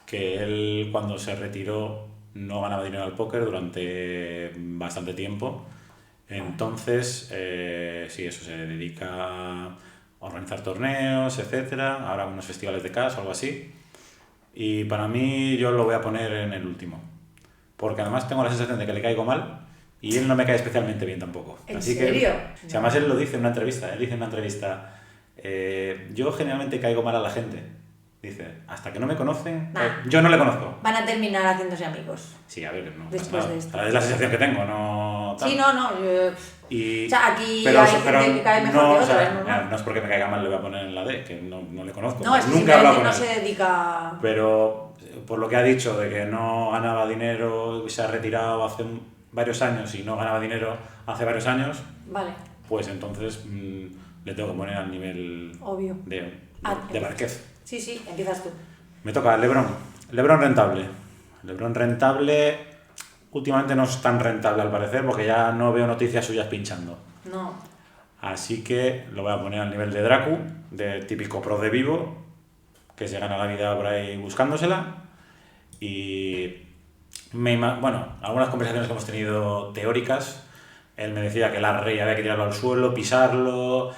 que él cuando se retiró no ganaba dinero al póker durante bastante tiempo. Entonces, sí, eso se dedica a organizar torneos, etcétera. Ahora unos festivales de cash o algo así. Y para mí yo lo voy a poner en el último. Porque además tengo la sensación de que le caigo mal y él no me cae especialmente bien tampoco. ¿En Así serio? Si además él lo dice en una entrevista. Él dice en una entrevista, yo generalmente caigo mal a la gente. Dice, hasta que no me conocen, yo no le conozco. Van a terminar haciéndose amigos. Sí, a ver, no Después pasa nada. de esto. Es la sensación que tengo, no... tal. Sí, no. O sea, aquí hay gente que cae mejor que otra, ¿no? No es porque me caiga mal le voy a poner en la D, que no le conozco. No, es que nunca he hablado con no él. se dedica... Pero por lo que ha dicho de que no ganaba dinero, se ha retirado hace varios años y no ganaba dinero hace varios años, Vale. pues entonces le tengo que poner al nivel Obvio. de Márquez. Sí, empiezas tú. Me toca LeBron rentable. LeBron rentable, últimamente no es tan rentable al parecer porque ya no veo noticias suyas pinchando. No. Así que lo voy a poner al nivel de Dracu, de típico pro de vivo, que se gana la vida por ahí buscándosela. Y algunas conversaciones que hemos tenido teóricas, él me decía que la rey había que tirarlo al suelo, pisarlo,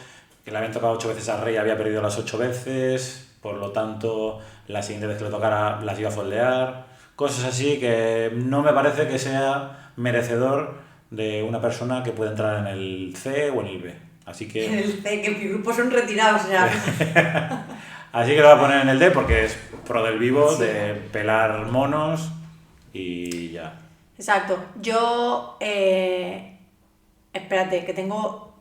que le habían tocado 8 veces al rey, había perdido las 8 veces, por lo tanto la siguiente vez que le tocara las iba a foldear, cosas así que no me parece que sea merecedor de una persona que puede entrar en el C o en el B. Así que... En el C, que mi grupo son retirados, o sea... Así que lo voy a poner en el D porque es pro del vivo, Sí. de pelar monos y ya ya. Exacto. Yo, espérate, que tengo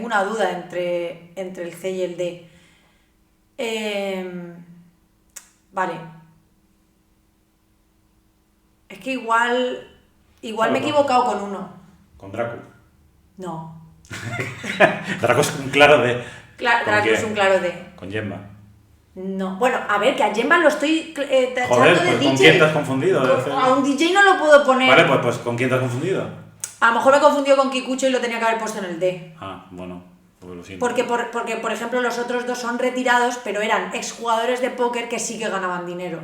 una duda entre el C y el D. Vale. Es que igual Claro, me he equivocado con uno. Con Dracu. No. Dracu es un claro D. ¿Con Draco quién? es un claro D. Con Gemma. No. Bueno, a ver, que a Gemma lo estoy tachando Joder, de pues DJ. ¿con quién te has confundido? A un DJ no lo puedo poner. Vale, pues ¿con quién te has confundido? A lo mejor me he confundido con Kikucho y lo tenía que haber puesto en el D. Ah, bueno, pues lo siento. Porque, por ejemplo, los otros dos son retirados, pero eran exjugadores de póker que sí que ganaban dinero.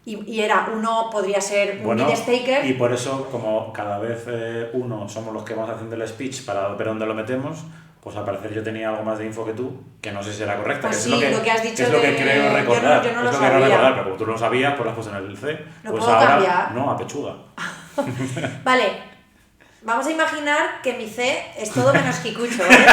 Y era, uno podría ser un Bueno, mid staker. y por eso, como cada vez uno somos los que vamos haciendo el speech para ver dónde lo metemos, pues al parecer yo tenía algo más de info que tú, que no sé si era correcta. Pues que sí, es lo que has dicho que es lo que de- creo recordar. yo no es lo lo que sabía. creo recordar, pero como tú no lo sabías, pues lo has puesto en el C. ¿Lo Pues puedo ahora, cambiar? no, a pechuga. Vale, vamos a imaginar que mi C es todo menos Kikucho, ¿vale?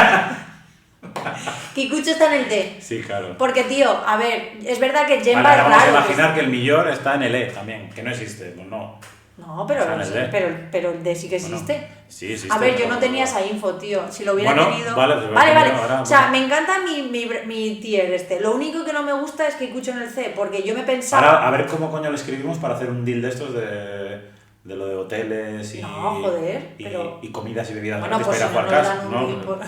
Kikucho está en el D. Sí, claro. Porque, tío, a ver, es verdad que Gemma Vale, es ahora vamos a raro. imaginar que el millor está en el E también, que no existe. Pues no. No, pero, Está en el sí, D. pero el D sí que Bueno, existe. sí existe, A ver, yo pero- no tenía esa info, tío. Si lo hubiera Bueno, tenido. vale, pues vale. ahora, O sea, bueno. me encanta mi tier este. Lo único que no me gusta es que Kikucho en el C, porque yo me pensaba. Ahora, a ver cómo coño le escribimos para hacer un deal de estos de lo de hoteles y, No, joder, y, pero- y comidas y bebidas Bueno, gratis pues si para no ir a nos jugar dan cash, un ¿no? por-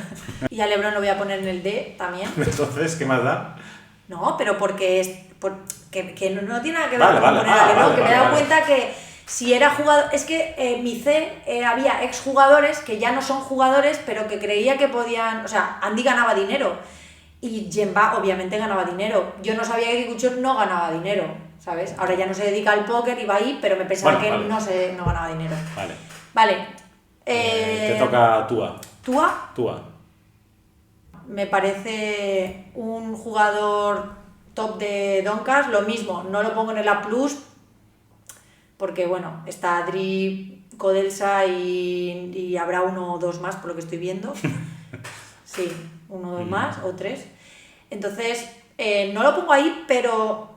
Y a Lebron lo voy a poner en el D también. Entonces, ¿qué más da? No, pero porque que no tiene nada que ver Vale, con vale. poner a Lebron, Vale, que me he vale, dado vale. cuenta que si era jugador. Es que mi C había exjugadores que ya no son jugadores, pero que creía que podían. O sea, Andy ganaba dinero. Y Jemba obviamente ganaba dinero. Yo no sabía que Kikucho no ganaba dinero, ¿sabes? Ahora ya no se dedica al póker y va ahí, pero me pensaba Bueno, que vale. no ganaba dinero. Vale. Vale. Te toca Tua. Tua Tua. me parece un jugador top de Doncas. Lo mismo, no lo pongo en el A+, porque bueno, está Adri, Codelsa y habrá uno o dos más por lo que estoy viendo. Sí, uno o dos más, o tres. Entonces, no lo pongo ahí, pero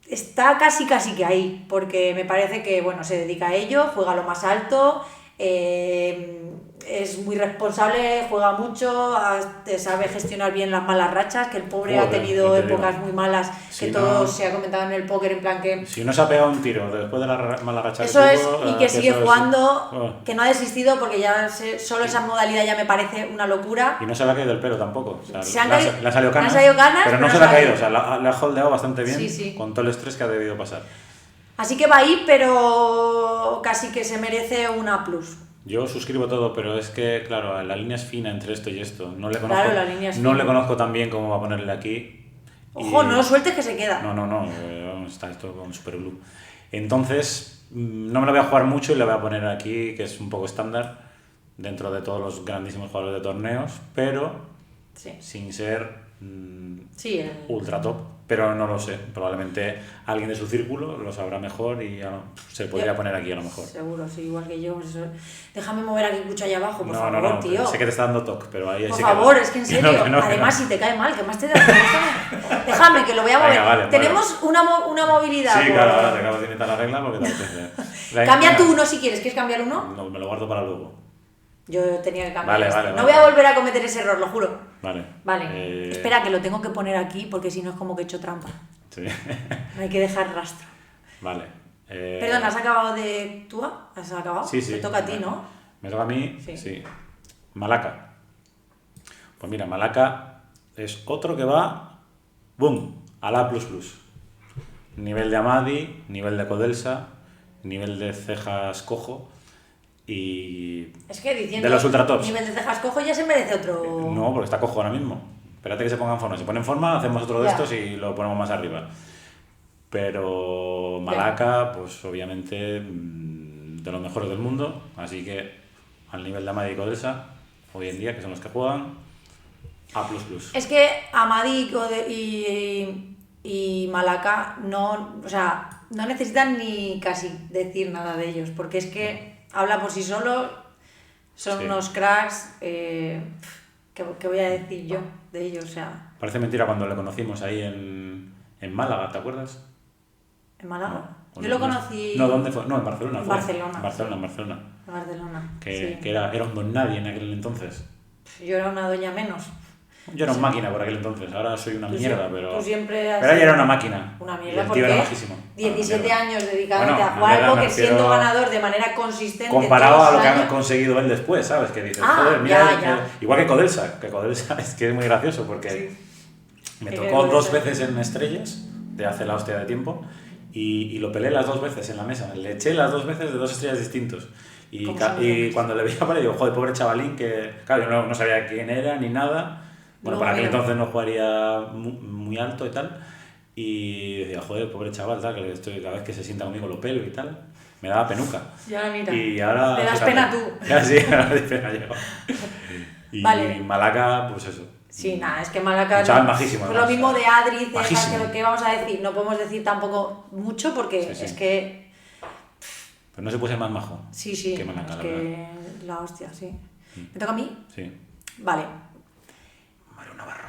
está casi que ahí, porque me parece que, bueno, se dedica a ello, juega lo más alto, es muy responsable, juega mucho, sabe gestionar bien las malas rachas, que el pobre ha Joder, tenido ya te épocas digo. muy malas, Si que no- todo se ha comentado en el póker, en plan que... Si no se ha pegado un tiro después de la mala racha Eso que es, tuvo, y que sigue eso es- jugando, Oh. que no ha desistido, porque ya solo esa modalidad ya me parece una locura. Y no se le ha caído el pelo tampoco. O sea, Se han le ha caído- le ha salido le han canas, salido canas, pero no pero se no le ha se ha caído. O sea, le ha holdeado bastante bien Sí, sí. con todo el estrés que ha debido pasar. Así que va ahí, pero casi que se merece una plus. Yo suscribo todo, pero es que, claro, la línea es fina entre esto y esto. No le conozco, Claro, la línea es no fina. le conozco tan bien como va a ponerle aquí. Ojo, Y- no lo sueltes que se queda. No, está esto con Super Blue. Entonces, no me lo voy a jugar mucho y le voy a poner aquí, que es un poco estándar dentro de todos los grandísimos jugadores de torneos, pero Sí, sin ser sí. ultra top. Pero no lo sé, probablemente alguien de su círculo lo sabrá mejor y se podría Yo- poner aquí a lo mejor. Seguro, sí, igual que yo. Pues eso. Déjame mover aquí Kikucho allá abajo, por No, favor, no, tío. sé que te está dando toque, pero ahí Por se favor, queda. es que en Que serio. no, que no, que Además, no. si te cae mal, ¿qué más te da? Déjame, que lo voy a mover. Venga, vale, Tenemos una movilidad. Sí, por- claro, ahora te acabas de inventar la regla porque te apetece. Cambia tú uno si quieres. ¿Quieres cambiar uno? No, me lo guardo para luego. Yo tenía que cambiar. Vale, este. vale, No vale. voy a volver a cometer ese error, lo juro. Vale. Vale. Espera, que lo tengo que poner aquí porque si no es como que he hecho trampa. Sí. No hay que dejar rastro. Vale. Perdón, ¿has acabado de Tua? ¿Has acabado? Sí, sí. Te toca a ti, ¿no? Me toca a mí, Sí. sí. Malaca. Pues mira, Malaca es otro que va, ¡boom!, al A++. Nivel de Amadi, nivel de Codelsa, nivel de Cejas Cojo y... Es que diciendo De los ultratops. nivel de cejas cojo ya se merece otro... No, porque está cojo ahora mismo. Espérate que se ponga en forma. Si pone en forma, hacemos otro de Ya. estos y lo ponemos más arriba. Pero Malaca, pues obviamente de los mejores del mundo. Así que al nivel de Amadi y Codelsa, hoy en día, que son los que juegan, A++. Es que Amadi y Malaca no, o sea, no necesitan ni casi decir nada de ellos, porque es que habla por sí solo, son Sí. unos cracks, ¿qué voy a decir yo de ellos? O sea, Parece mentira cuando le conocimos ahí en Málaga, ¿te acuerdas? en Málaga. Yo lo conocí... No, ¿dónde fue? No, en Barcelona. En fue. Barcelona. En Barcelona. En Barcelona, Que sí. era un don nadie en aquel entonces. Yo era una doña menos. Yo era un máquina por aquel entonces, ahora soy una mierda, pero... Tú siempre has Pero ella sido era una máquina. Una Y mierda, el ¿por tío era qué? majísimo. 17 Una mierda. años dedicándote Bueno, a jugar una al mierda, póker, me siendo refiero- ganador de manera consistente Comparado todos a lo los que ha años. conseguido él después, ¿sabes? Que dices, Ah, joder, mira, ya. igual que Codelsa es que es muy gracioso porque Sí. me Es tocó que dos Codelsa- veces en Estrellas, de hace la hostia de tiempo, y lo peleé las 2 veces en la mesa, le eché las 2 veces de 2 estrellas distintos. Y, ¿Cómo son los y hombres? cuando le veía para digo, joder, pobre chavalín, que claro, yo no sabía quién era ni nada. Bueno, No, para aquel mira. entonces no jugaría muy alto y tal. Y decía, joder, pobre chaval, tal, que cada vez que se sienta conmigo lo pelo y tal. Me daba penuca. Y ahora mira, Y ahora... le das fíjate, pena tú. Ya, sí, ahora doy pena yo. Y Vale. Malaca, pues eso. Sí, nada, es que Malaca... Un chaval majísimo, Pues lo además, mismo de Adri, Cejas, majísimo. que vamos a decir, no podemos decir tampoco mucho porque Sí, sí. es que... Pero no se puede ser más majo. Sí, que Malaca, es la que la hostia, sí. ¿Me toca a mí? Sí. Vale. Mario Navarro.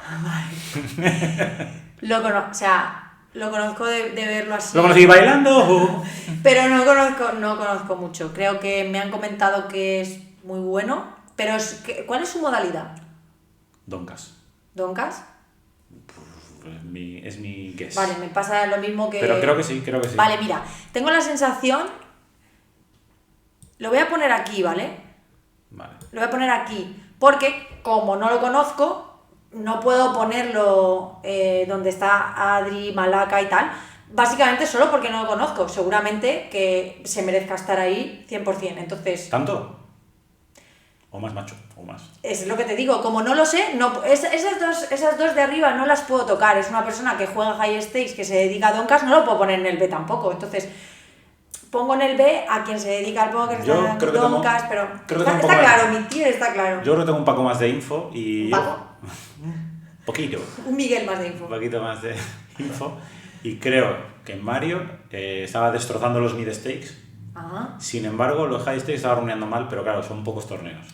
Lo conozco de verlo así. ¿Lo conocí bailando? Pero no conozco mucho. Creo que me han comentado que es muy bueno. Pero ¿cuál es su modalidad? Doncas. ¿Doncas? Es mi guess. Vale, me pasa lo mismo que... Pero creo que sí. Vale, mira, tengo la sensación... Lo voy a poner aquí, ¿vale? Vale. Lo voy a poner aquí. Porque, como no lo conozco, no puedo ponerlo donde está Adri, Malaca y tal. Básicamente solo porque no lo conozco. Seguramente que se merezca estar ahí 100%. Entonces... ¿Tanto? O más macho, o más. Es lo que te digo, como no lo sé, esas dos de arriba no las puedo tocar. Es una persona que juega high stakes, que se dedica a doncas, no lo puedo poner en el B tampoco. Entonces, pongo en el B a quien se dedica al póker, Yo está creo que doncas, tengo- pero creo que está, tengo un poco está de- claro, mi tío está claro. Yo creo que tengo un poco más de info y... ¿Un Paco? Poquito. Un Miguel más de info. Un poquito más de info. Y creo que Mario estaba destrozando los mid stakes. Ajá. Sin embargo, los high stakes estaba runeando mal, pero claro, son pocos torneos.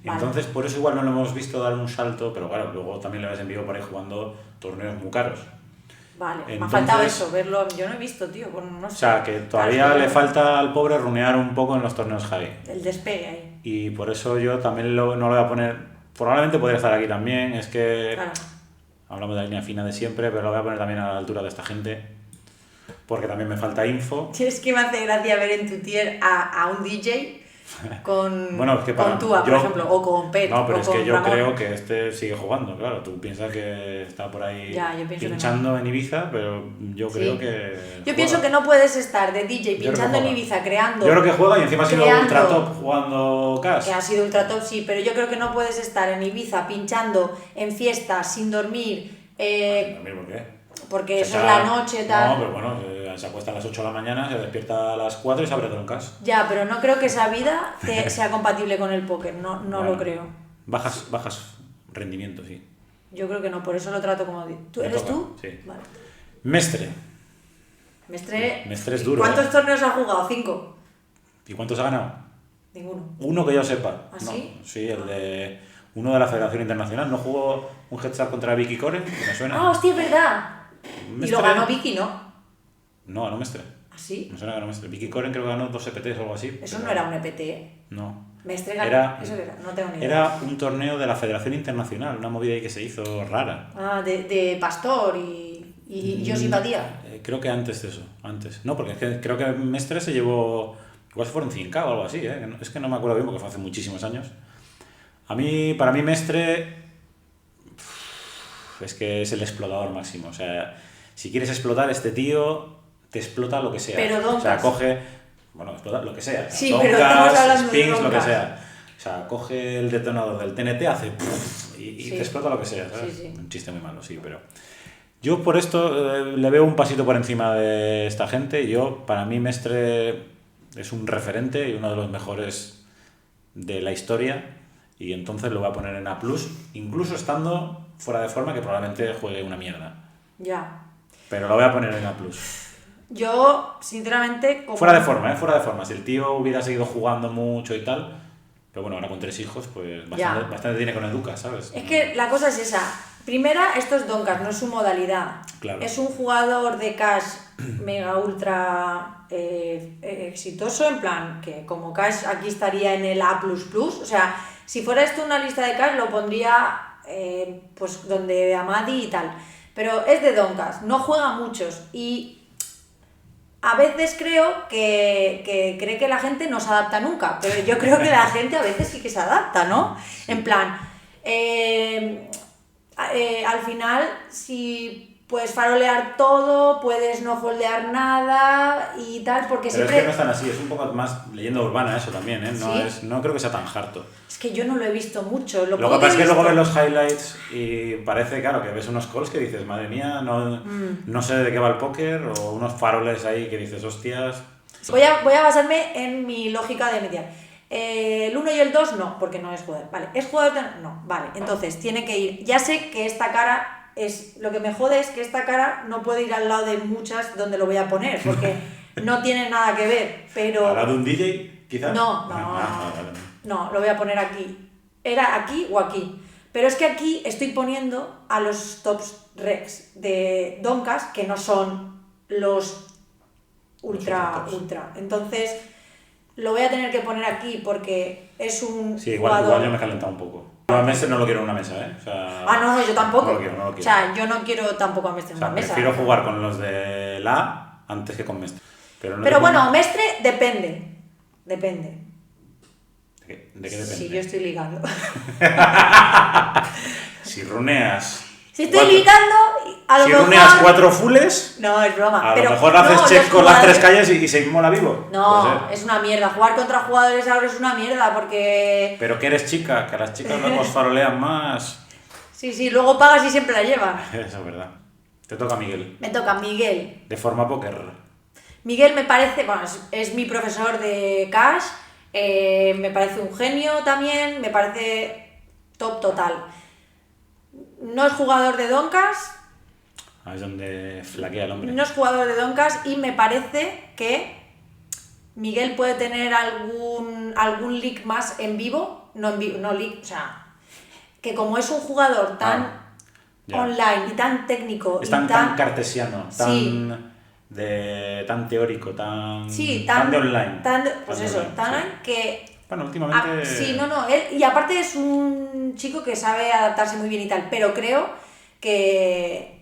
Vale. Entonces, por eso igual no lo hemos visto dar un salto, pero claro, luego también le ves en vivo por ahí jugando torneos muy caros. Vale, me ha Entonces- faltado eso, verlo. Yo no he visto, tío, no sé. O sea, que todavía Claro, le falta al pobre runear un poco en los torneos high. el despegue ahí. Y por eso yo también no lo voy a poner... Probablemente podría estar aquí también, es que... Claro. Hablamos de la línea fina de siempre, pero lo voy a poner también a la altura de esta gente. Porque también me falta info. Sí, es que me hace gracia ver en tu tier a un DJ con, Bueno, es que para- con Tua, por yo- ejemplo, o con Pet. No, pero o es que con yo Ramón. creo que este sigue jugando, claro. Tú piensas que está por ahí Ya, yo pienso que pinchando en Ibiza, pero yo Sí. creo que... Yo juega. pienso que no puedes estar de DJ Yo creo pinchando que en juega. Ibiza, creando. Yo creo que juega y encima ha sido creando- ultra top jugando cash. Que ha sido ultra top, sí, pero yo creo que no puedes estar en Ibiza pinchando en fiestas sin dormir, Dormir, ¿por qué? porque Se eso es echa- la noche, tal. No, pero bueno, se acuesta a las 8 de la mañana, se despierta a las 4 y se abre Droncas. Ya, pero no creo que esa vida sea compatible con el póker, no Bueno, lo creo. Bajas rendimiento, sí. Yo creo que no, por eso lo trato como... ¿Tú Me eres toca, tú? sí. Vale. Mestre. Mestre Es duro. ¿Cuántos torneos ha jugado? 5. ¿Y cuántos ha ganado? Ninguno. Uno que yo sepa. ¿Ah, No, sí? sí, el de uno de la Federación Internacional. ¿No jugó un headset contra Vicky Coren? ¿Me suena? Ah, hostia, es verdad. Y Mestre- lo ganó Vicky, ¿no? No, ganó Mestre. ¿Ah, sí? Me suena que ganó Mestre. Vicky Coren creo que ganó 2 EPTs o algo así. Eso pero- no era un EPT, ¿eh? No. Mestre ganó. Era- ¿Eso qué era? No tengo ni idea. Era un torneo de la Federación Internacional, una movida ahí que se hizo rara. Ah, de Pastor y yo simpatía. Creo que antes de eso, antes. No, porque es que creo que Mestre se llevó... Igual se fueron 100K o algo así, ¿eh? Es que no me acuerdo bien porque fue hace muchísimos años. Para mí Mestre... Es que es el explotador máximo. O sea, si quieres explotar, este tío te explota lo que sea. Pero o sea, doncas. coge... Bueno, explota lo que sea. Sí, pero estamos hablando de spins, lo que doncas. sea. O sea, coge el detonador del TNT, hace... y Sí. te explota lo que sea, ¿sabes? Sí, sí. Un chiste muy malo, sí, pero... Yo por esto le veo un pasito por encima de esta gente. Para mí Mestre es un referente y uno de los mejores de la historia. Y entonces lo voy a poner en A+, incluso estando fuera de forma, que probablemente juegue una mierda. Ya. Pero lo voy a poner en A+. Yo, sinceramente... Como... Fuera de forma, fuera de forma. Si el tío hubiera seguido jugando mucho y tal... Pero bueno, ahora con 3 hijos, pues Ya. bastante tiene con Educa, ¿sabes? Es que la cosa es esa. Primera, esto es Doncas, no es su modalidad. Claro. Es un jugador de cash mega ultra exitoso, en plan que como Cash aquí estaría en el A++, o sea, si fuera esto una lista de Cash lo pondría pues donde Amadi y tal, pero es de Donkas, no juega muchos y a veces creo que cree que la gente no se adapta nunca, pero yo creo que la gente a veces sí que se adapta, ¿no? En plan, al final, si puedes farolear todo, puedes no foldear nada y tal, porque Pero siempre... es que no es tan así, es un poco más leyenda urbana eso también, ¿eh? No, ¿Sí? no creo que sea tan harto. Es que yo no lo he visto mucho. Lo que pasa es que luego ves los highlights y parece, claro, que ves unos calls que dices, madre mía, no sé de qué va el póker, o unos faroles ahí que dices, hostias. Voy a basarme en mi lógica de mediar. El 1 y el 2 no, porque no es jugador. Vale, ¿es jugador? No, vale. Entonces, tiene que ir. Ya sé que esta cara es... Lo que me jode es que esta cara no puede ir al lado de muchas donde lo voy a poner, porque no tiene nada que ver, pero... ¿Al lado de un DJ, quizás? No, lo voy a poner aquí. Era aquí o aquí. Pero es que aquí estoy poniendo a los tops rex de Donkas, que no son los ultra. Entonces, lo voy a tener que poner aquí porque es un Sí, jugador... igual yo me he calentado un poco. Yo a Mestre no lo quiero en una mesa, ¿eh? O sea, no, yo tampoco. No lo quiero. O sea, yo no quiero tampoco a Mestre en una mesa. Prefiero jugar con los de la antes que con Mestre. Pero bueno, Mestre depende. Depende. ¿De qué depende? Si yo estoy ligando. Si runeas... Si estoy ligando, a lo si mejor... runeas 4 fulles... No, es broma. A pero lo mejor haces check con las 3 calles y se inmola vivo. No, es una mierda. Jugar contra jugadores ahora es una mierda porque... Pero que eres chica, que a las chicas luego os farolean más. Sí, luego pagas y siempre la llevan. Eso es verdad. Te toca Miguel. Me toca Miguel. De forma póker. Miguel me parece, bueno, es mi profesor de Cash, me parece un genio también, me parece top total. No es jugador de Donkas. Es donde flaquea el hombre. No es jugador de Donkas y me parece que Miguel puede tener algún league más en vivo, no league, o sea, que como es un jugador tan online y tan técnico es y tan cartesiano, sí, tan teórico, tan sí, tan de online. Tan sí. online que... Bueno, últimamente... sí, él, y aparte es un chico que sabe adaptarse muy bien y tal, pero creo que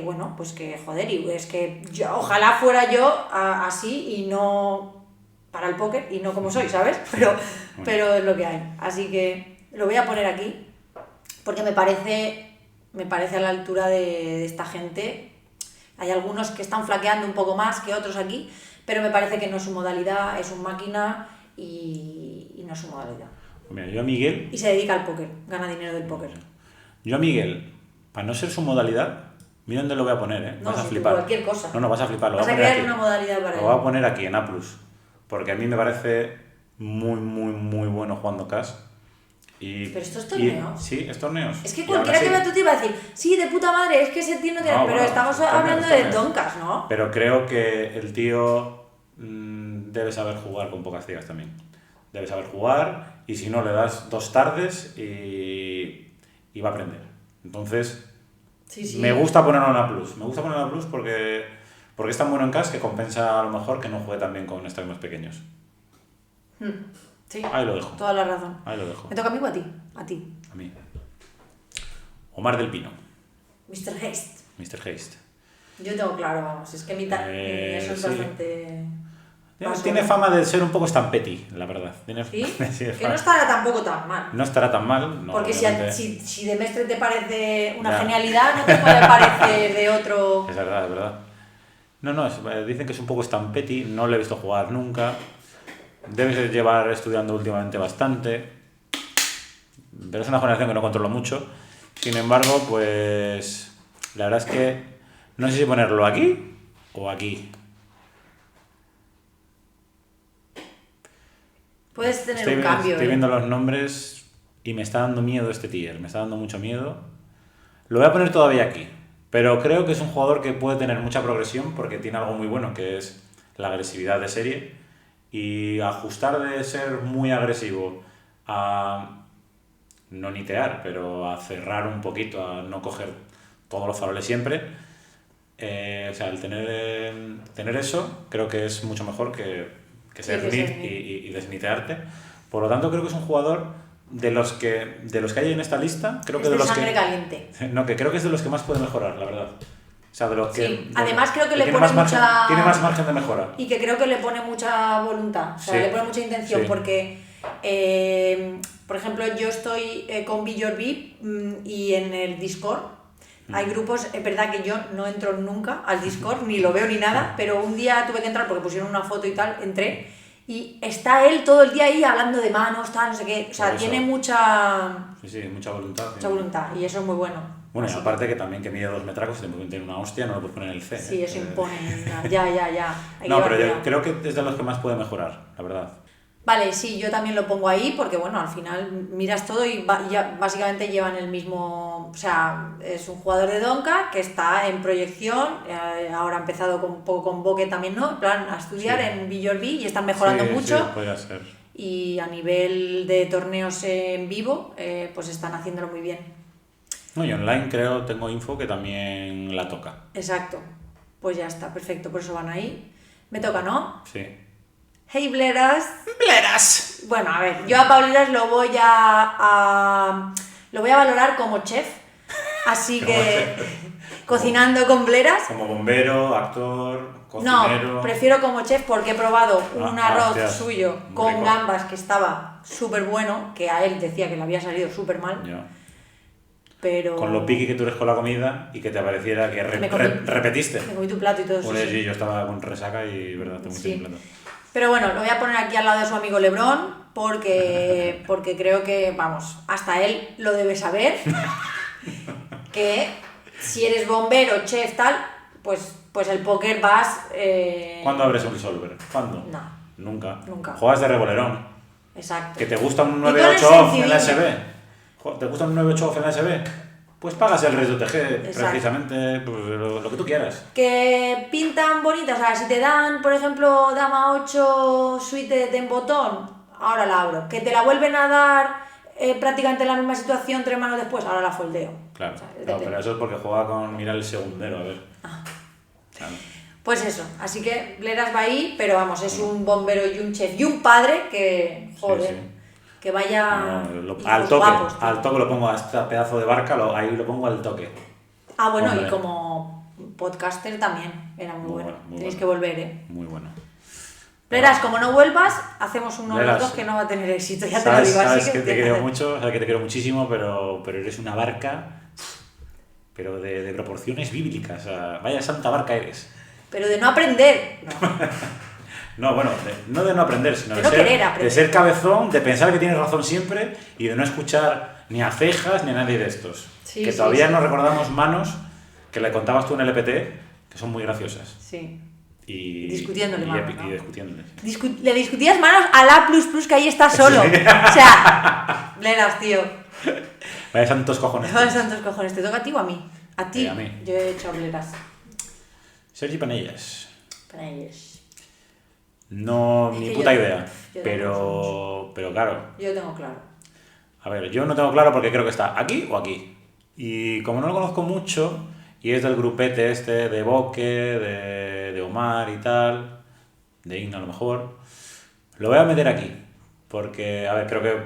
bueno, pues que joder, y es que ojalá fuera yo así y no para el póker y no como soy, ¿sabes? Pero es lo que hay. Así que lo voy a poner aquí porque me parece a la altura de esta gente. Hay algunos que están flaqueando un poco más que otros aquí, pero me parece que no es su modalidad, es un máquina y no es su modalidad. Mira, yo a Miguel... Y se dedica al póker, gana dinero del póker. Yo a Miguel, para no ser su modalidad, mira dónde lo voy a poner, ¿eh? No, vas a si flipar. Cualquier cosa. No, vas a flipar. Vas a crear una modalidad para él. Lo voy a poner aquí, en A+. Porque a mí me parece muy, muy, muy bueno jugando Cash. Pero estos torneos. Sí, es torneos. Es que cualquiera que vea tu tío va a decir, sí, de puta madre, es que ese tío no tiene... pero bueno, estamos hablando de Donkas, ¿no? Pero creo que el tío debe saber jugar con pocas ciegas también. Debe saber jugar y si no le das 2 tardes y va a aprender. Entonces, sí. Me gusta ponerlo en A+. Me gusta ponerlo en A+, porque es tan bueno en Cash que compensa a lo mejor que no juegue tan bien con extremos pequeños. Sí, ahí lo dejo. Toda la razón. Ahí lo dejo. ¿Me toca a mí o a ti? A ti. A mí. Omar del Pino. Mr. Haste. Mr. Haste. Yo tengo claro, vamos, es que eso es sí. Bastante... Tiene fama de ser un poco stampetti, la verdad. ¿Sí? Que no estará tampoco tan mal. No estará tan mal. No, porque si de Mestre te parece una genialidad, no te puede parecer de otro... Es verdad, es verdad. No, dicen que es un poco stampetti, no le he visto jugar nunca. Debes llevar estudiando últimamente bastante, pero es una generación que no controlo mucho. Sin embargo, pues la verdad es que no sé si ponerlo aquí o aquí. Puedes tener un cambio. Estoy viendo los nombres y me está dando miedo este tier, me está dando mucho miedo. Lo voy a poner todavía aquí, pero creo que es un jugador que puede tener mucha progresión porque tiene algo muy bueno, que es la agresividad de serie. Y ajustar de ser muy agresivo a no nitear, pero a cerrar un poquito, a no coger todos los faroles siempre, O sea, el tener eso creo que es mucho mejor que ser Sí, que nit ser nit. y desnitearte. Por lo tanto, creo que es un jugador de los que hay en esta lista, creo Es que de de los sangre que... caliente. No, que creo que es de los que más puede mejorar, la verdad. O sea, de los que... Sí, además creo que le tiene pone más margen, mucha... tiene más margen de mejora. Y que creo que le pone mucha voluntad, o sea, Sí. le pone mucha intención, Sí. porque, por ejemplo, yo estoy con Be Your Bee y en el Discord hay grupos, es verdad que yo no entro nunca al Discord, ni lo veo ni nada, pero un día tuve que entrar porque pusieron una foto y tal, entré, y está él todo el día ahí hablando de manos, tal, no sé qué, o sea, Por eso. tiene mucha Sí, mucha voluntad. voluntad, y eso es muy bueno. Bueno, y Así aparte que también que mide 2 metracos y te pueden tener una hostia, no lo puedes poner en el C. Sí, eso ¿eh? impone. Ya. Hay que No, llevar pero yo cuidado. creo que es de los que más puede mejorar, la verdad. Vale, sí, yo también lo pongo ahí porque, bueno, al final miras todo y ya básicamente llevan el mismo... O sea, es un jugador de Donka que está en proyección, ahora ha empezado un poco con Boque también, ¿no? En plan, a estudiar Sí. en Be Your Bee y están mejorando Sí, mucho. Sí, podría ser. Y a nivel de torneos en vivo, pues están haciéndolo muy bien. No, y online tengo info que también la toca. Exacto. Pues ya está, perfecto, por eso van ahí. Me toca, ¿no? Sí. Hey, Bleras. ¡Bleras! Bueno, a ver, yo a Paulinas lo voy lo voy a valorar como chef, así Como que chef. cocinando con Bleras. Como bombero, actor, cocinero... No, prefiero como chef porque he probado un arroz hostias, suyo muy con rico. gambas que estaba súper bueno, que a él decía que le había salido súper mal, Ya. pero... Con lo piqui que tú eres con la comida y que te pareciera que Me comí- repetiste. Me comí tu plato y todo eso. Pues sí. sí, yo estaba con resaca y, verdad, te Sí. un plato. Pero bueno, lo voy a poner aquí al lado de su amigo Lebrón porque creo que, vamos, hasta él lo debe saber. Que si eres bombero, chef, tal, pues el póker vas... ¿Cuándo abres un resolver? ¿Cuándo? No, Nunca. Nunca. Juegas de revolerón. exacto. ¿Que te gusta un Y con el 9-8 off en la sencillillo. SB? ¿Te gusta un 9-8 off en la SB? Pues pagas el resto TG, Exacto. precisamente, pues, lo que tú quieras. Que pintan bonitas, o sea, si te dan, por ejemplo, dama 8 suite de botón, ahora la abro. Que te la vuelven a dar prácticamente en la misma situación 3 manos después, ahora la foldeo. Claro, O sea, no, depende. pero eso es porque juega con mirar el segundero, a ver. Ah. Claro. Pues eso, así que Bleras va ahí, pero vamos, es un bombero y un chef y un padre que, joder, Sí. que vaya No, hijos al toque, guapos, tío. al toque lo pongo a este pedazo de barca, ahí lo pongo al toque. Ah, bueno, Hombre. y como podcaster también, era muy bueno. Muy Tenéis bueno. que volver, ¿eh? Muy bueno. Bleras, como no vuelvas, hacemos uno de Bleras, los dos que no va a tener éxito, ya te lo Sabes, digo, sabes así que te tienes quiero hacer. mucho, sabes que te quiero muchísimo, pero eres una barca, pero de proporciones bíblicas. O sea, vaya santa barca eres. Pero de no aprender, no. No, bueno, no de no aprender, sino De de, no querer aprender. de ser cabezón, de pensar que tienes razón siempre y de no escuchar ni a Cejas ni a nadie de estos. Sí, que sí, todavía sí. nos recordamos manos que le contabas tú en el LPT, que son muy graciosas. Sí. Y Discutiéndole y, manos, ¿no? y discutiéndole. Le discutías manos al A++ que ahí está solo. O sea, Bleras, tío. Vaya santos cojones. Vale, santos cojones, ¿te toca a ti o a mí? A ti. A mí. Yo he hecho Bleras. Sergi Panellas. Para ellos. No, Es ni que puta yo- idea. yo Pero claro. Yo lo tengo claro. A ver, yo no tengo claro porque creo que está aquí o aquí. Y como no lo conozco mucho, y es del grupete este de Boque, de Omar y tal, de Igna a lo mejor, lo voy a meter aquí. Porque, a ver, creo que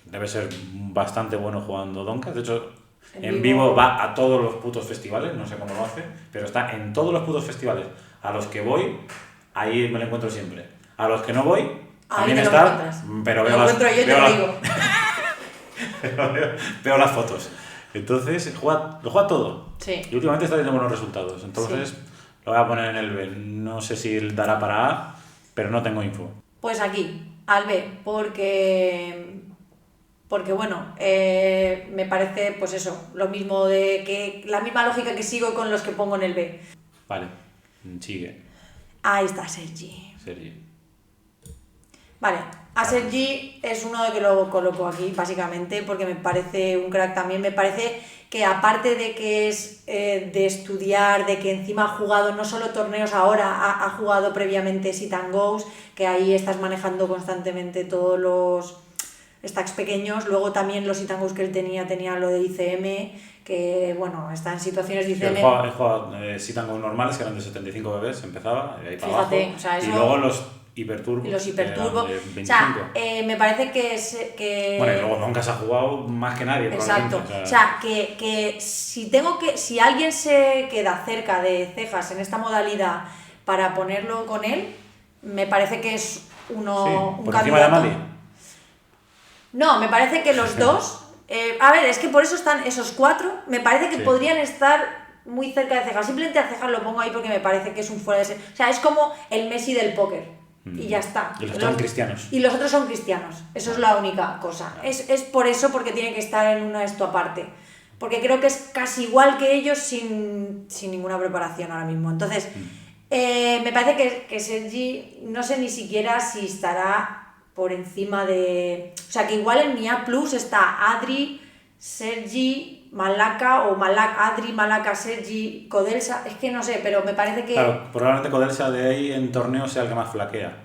debe ser bastante bueno jugando Donkas. De hecho, En en vivo vivo va a todos los putos festivales, no sé cómo lo hace, pero está en todos los putos festivales. A los que voy, ahí me lo encuentro siempre. A los que no voy, también te lo está, encuentras. pero Lo veo las, encuentro yo y te veo lo las- digo. veo las fotos. Entonces, lo juega todo. Sí. Y últimamente está teniendo buenos resultados. Entonces, lo voy a poner en el B. No sé si dará para A, pero no tengo info. Pues aquí, al B, porque bueno, me parece pues eso, lo mismo de que la misma lógica que sigo con los que pongo en el B. Vale, sigue, Ahí está Sergi. Sergi. Vale, a Sergi es uno de que lo coloco aquí básicamente porque me parece un crack también, me parece que aparte de que es de estudiar, de que encima ha jugado no solo torneos ahora, ha jugado previamente Sit and Goes, que ahí estás manejando constantemente todos stacks pequeños. Luego también los Sit and Goes que él tenía lo de ICM, que bueno, está en situaciones de Sí, ICM. he jugado Sit and Go normales, que eran de 75 bebés, empezaba, y ahí para Fíjate, abajo. o sea, eso, y luego los hiperturbo. y los hiperturbo. De 25. O sea, me parece que... Bueno, y luego nunca se ha jugado más que nadie, Exacto. probablemente. O sea, que si alguien se queda cerca de Cejas en esta modalidad para ponerlo con él, me parece que es Sí, un por encima de candidato. Amadi. No, me parece que los dos... a ver, es que por eso están esos 4. Me parece que Sí. podrían estar muy cerca de Cejas. Simplemente a Cejas lo pongo ahí porque me parece que es un fuera de serie. O sea, es como el Messi del póker. Y ya está. Y los otros son cristianos. Y los otros son cristianos. Eso es la única cosa. Es por eso porque tiene que estar en una esto aparte. Porque creo que es casi igual que ellos sin ninguna preparación ahora mismo. Entonces, me parece que Sergi, no sé ni siquiera si estará por encima de... O sea, que igual en mi A Plus está Adri, Sergi, Malaka o Adri, Malaka, Sergi, Codelsa. Es que no sé, pero me parece que... Claro, probablemente Codelsa de ahí en torneo sea el que más flaquea.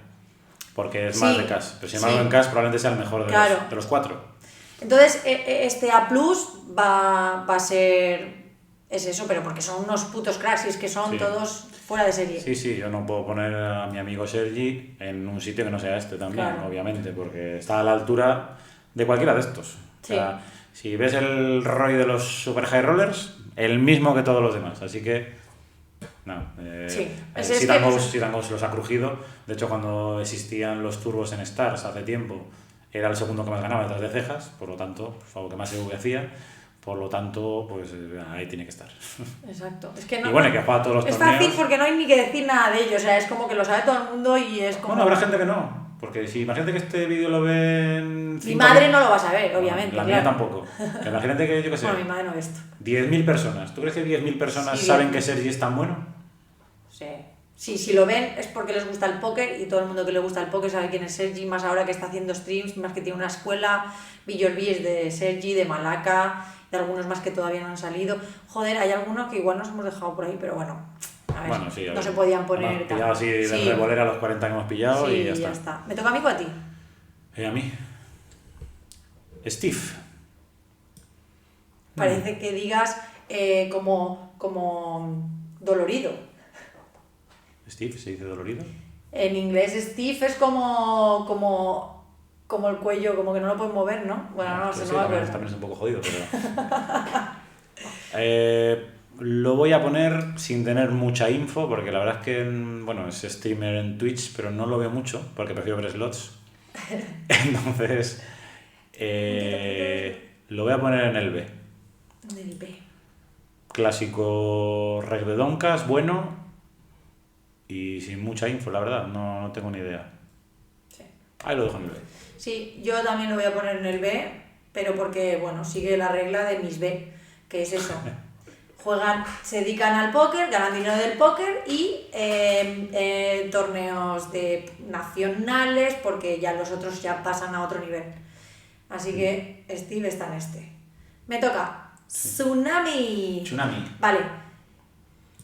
Porque es más de cash. Pero sin embargo, en cash probablemente sea el mejor de los 4. Entonces, este A Plus va a ser... Es eso, pero porque son unos putos cracks y es que son todos fuera de serie. Sí, yo no puedo poner a mi amigo Sergi en un sitio que no sea este también, obviamente, porque está a la altura de cualquiera de estos. Sí. O sea, si ves el ROI de los Super High Rollers, el mismo que todos los demás, así que... No, Sit and Go los ha crujido. De hecho, cuando existían los turbos en Stars hace tiempo, era el segundo que más ganaba detrás de Cejas, por lo tanto, fue lo que más EV hacía. Por lo tanto, pues ahí tiene que estar. Exacto. Es que no, y bueno, que ha jugado todos los torneos. Es fácil porque no hay ni que decir nada de ello. O sea, es como que lo sabe todo el mundo y es como... Bueno, habrá gente que no. Porque si imagínate que este vídeo lo ven... Mi madre no lo va a saber, obviamente. La mía tampoco. Que imagínate que, yo qué sé... Bueno, mi madre no ve esto. 10.000 personas. ¿Tú crees que 10.000 personas saben que Sergi es tan bueno? Sí. Sí, si lo ven es porque les gusta el póker y todo el mundo que le gusta el póker sabe quién es Sergi, más ahora que está haciendo streams, más que tiene una escuela, Villorbi es de Sergi, de Malaka, de algunos más que todavía no han salido. Joder, hay algunos que igual nos hemos dejado por ahí, pero bueno, a ver, bueno, sí, no se podían poner... Hemos pillado así de revolera a los 40 que hemos pillado y ya está. ¿Me toca a mí o a ti? A mí. Steve. Parece que digas como dolorido. ¿Steve se dice dolorido? En inglés Steve es como el cuello, como que no lo puedes mover, ¿no? Bueno, no sé, no me acuerdo. También es un poco jodido, pero... lo voy a poner sin tener mucha info, porque la verdad es que, bueno, es streamer en Twitch, pero no lo veo mucho, porque prefiero ver slots. Entonces, lo voy a poner en el B. En el B. Clásico reg de Doncas, bueno... Y sin mucha info, la verdad, no tengo ni idea. Sí. Ahí lo dejo en el B. Sí, yo también lo voy a poner en el B, pero porque, bueno, sigue la regla de mis B, que es eso. Se dedican al póker, ganan dinero del póker y torneos nacionales, porque ya los otros ya pasan a otro nivel. Así que Steve está en este. Me toca. Sí. Tsunami. Vale.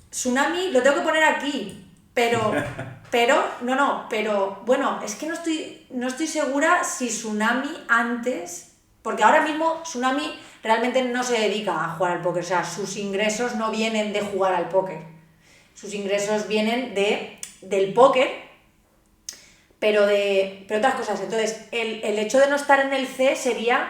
Tsunami lo tengo que poner aquí. Pero bueno, es que no estoy segura si Tsunami antes, porque ahora mismo Tsunami realmente no se dedica a jugar al póker, o sea, sus ingresos no vienen de jugar al póker, sus ingresos vienen del póker, pero otras cosas. Entonces, el hecho de no estar en el C sería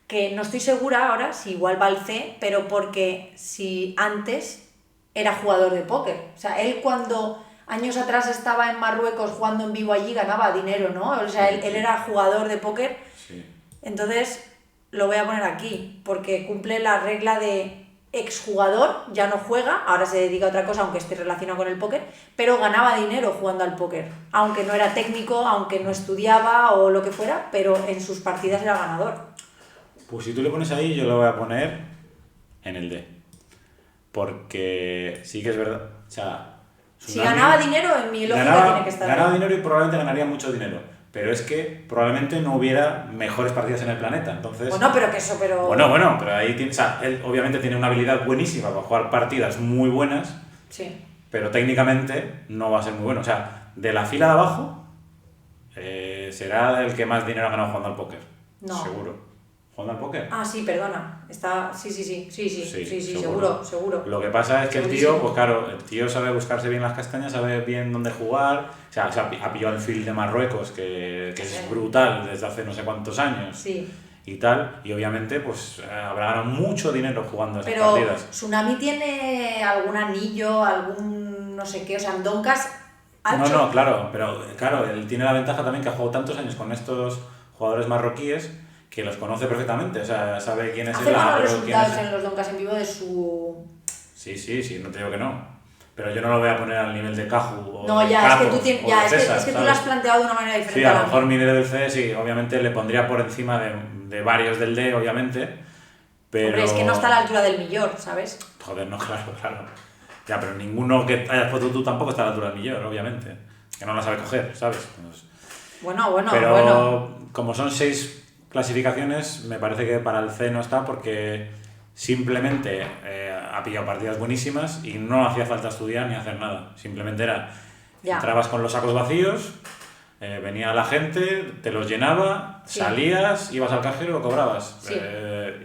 que no estoy segura ahora si igual va al C, pero porque si antes era jugador de póker, o sea, él cuando... años atrás estaba en Marruecos jugando en vivo allí, ganaba dinero, ¿no? O sea, él era jugador de póker. Sí. Entonces, lo voy a poner aquí, porque cumple la regla de exjugador, ya no juega, ahora se dedica a otra cosa, aunque esté relacionado con el póker, pero ganaba dinero jugando al póker. Aunque no era técnico, aunque no estudiaba o lo que fuera, pero en sus partidas era ganador. Pues si tú le pones ahí, yo lo voy a poner en el D. Porque sí que es verdad, o sea... Tsunami, si ganaba dinero, en mi lógica tiene que estar ganaba ahí. Dinero y probablemente ganaría mucho dinero. Pero es que probablemente no hubiera mejores partidas en el planeta. Entonces, bueno, pero... Bueno, pero ahí tiene, o sea, él obviamente tiene una habilidad buenísima para jugar partidas muy buenas. Sí. Pero técnicamente no va a ser muy bueno. O sea, de la fila de abajo será el que más dinero ha ganado jugando al póker. No. Seguro. ¿Jugando al póker? Ah, sí, perdona. Está... Sí, Sí, seguro. Lo que pasa es que el tío, pues claro, el tío sabe buscarse bien las castañas, sabe bien dónde jugar. O sea, ha pillado el feel de Marruecos, que es brutal desde hace no sé cuántos años. Sí. Y tal, y obviamente pues habrá ganado mucho dinero jugando esas Pero partidas. Tsunami tiene algún anillo, algún no sé qué, o sea, en Doncas ha hecho... No, claro, pero claro, él tiene la ventaja también que ha jugado tantos años con estos jugadores marroquíes que los conoce perfectamente, o sea, sabe quién es Hace el buenos agro, quién resultados es... en los Doncas en vivo de su... Sí, no te digo que no. Pero yo no lo voy a poner al nivel de Caju o No, de ya, Capo, es que tú, o de César, es que tú ¿sabes? lo has planteado de una manera diferente. Sí, a lo la mejor mía. mi del C, sí, obviamente le pondría por encima de varios del D, obviamente, pero... Hombre, es que no está a la altura del millón, ¿sabes? Joder, no, claro. Ya, pero ninguno que hayas puesto tú tampoco está a la altura del millón, obviamente. Que no la sabe coger, ¿sabes? Pues... Bueno. Pero como son 6 clasificaciones, me parece que para el C no está porque simplemente ha pillado partidas buenísimas y no hacía falta estudiar ni hacer nada. Simplemente era, Ya. entrabas con los sacos vacíos, venía la gente, te los llenaba, Sí. salías, ibas al cajero y lo cobrabas. Sí.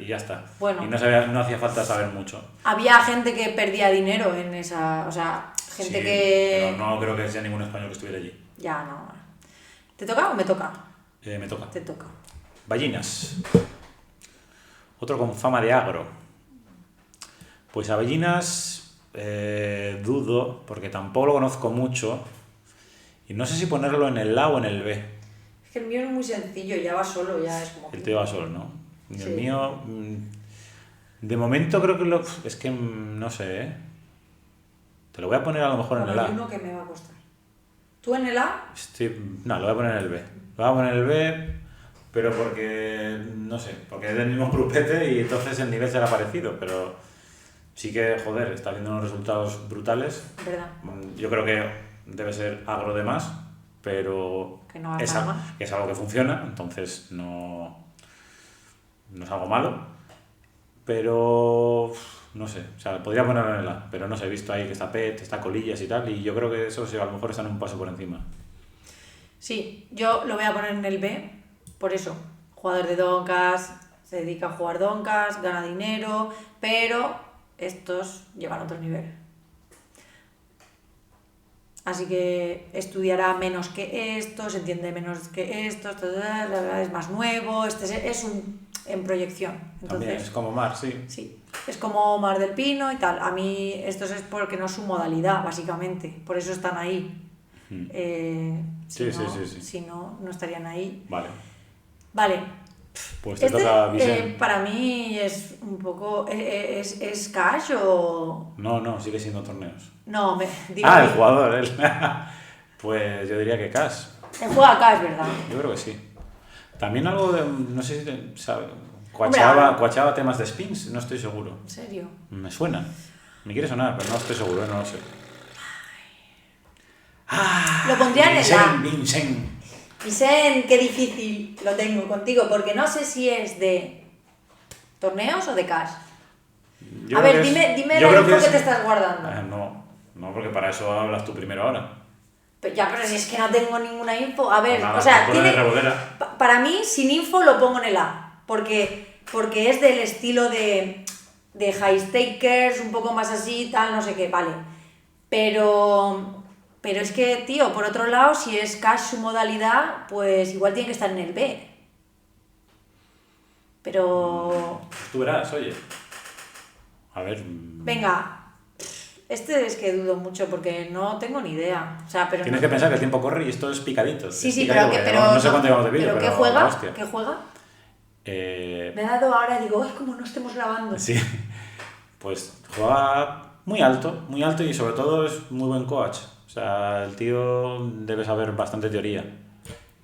Y ya está. Bueno. Y no hacía falta saber mucho. Había gente que perdía dinero en esa... O sea, gente Sí, que... pero no creo que sea ningún español que estuviera allí. Ya, no. ¿Te toca o me toca? Me toca. Te toca. Ballinas. Otro con fama de agro. Pues a Ballinas dudo, porque tampoco lo conozco mucho. Y no sé si ponerlo en el A o en el B. Es que el mío es muy sencillo, ya va solo, ya es como... El tío va solo, ¿no? Y Sí. el mío... de momento creo que lo... Es que no sé, ¿eh? Te lo voy a poner a lo mejor en el Bueno, A. hay uno que me va a costar. ¿Tú en el A? No, lo voy a poner en el B. Lo voy a poner en el B, pero porque... No sé, porque es del mismo grupete y entonces el nivel será parecido, pero... Sí que, joder, está haciendo unos resultados brutales. ¿Verdad? Yo creo que debe ser agro de más, pero Que no haga es, nada más. es algo que funciona, entonces no es algo malo. Pero no sé, o sea, podría ponerlo en el A, pero no sé, he visto ahí que está Pet, está Colillas y tal, y yo creo que eso sí, a lo mejor están un paso por encima. Sí, yo lo voy a poner en el B, por eso. Jugador de Doncas, se dedica a jugar Doncas, gana dinero, pero estos llevan otro nivel. Así que estudiará menos que estos, entiende menos que estos, es más nuevo, este es en proyección. Entonces, También es como Mar, sí. sí, es como Mar del Pino y tal. A mí estos es porque no es su modalidad, básicamente. Por eso están ahí. Sí. Si no, no estarían ahí. Vale, pues te toca Vicente. Para mí es un poco... ¿Es cash o...? No, sigue siendo torneos. No, digo... El jugador, él. Pues yo diría que Cash. Él juega cash, ¿verdad? Yo creo que sí. También algo de, no sé si sabe, Hombre, coachaba temas de spins, no estoy seguro. ¿En serio? Me suena. Me quiere sonar, pero no estoy seguro, no lo sé. Lo pondría en el A. Vincent. Vicente, qué difícil lo tengo contigo, porque no sé si es de torneos o de cash. Yo A creo ver, que es- dime yo la creo info que que es- te estás guardando. No, porque para eso hablas tú primero ahora. Pero si es que no tengo ninguna info. A ver, Nada, o sea, ponle revolera. para mí, sin info lo pongo en el A. Porque es del estilo de high stakers, un poco más así, tal, no sé qué, vale. Pero es que, tío, por otro lado, si es cash su modalidad, pues igual tiene que estar en el B. Pero... Tú verás, oye. A ver. Venga, este es que dudo mucho porque no tengo ni idea. O sea, pero Tienes no... que pensar que el tiempo corre y esto es picadito. Sí, es sí, picadito, pero porque no sé cuánto llevamos de vídeo, ¿pero pero qué juega? hostia. ¿Qué juega? Me ha dado ahora y digo, ay, como no estemos grabando. Sí. Pues juega muy alto y sobre todo es muy buen coach. O sea, el tío debe saber bastante teoría.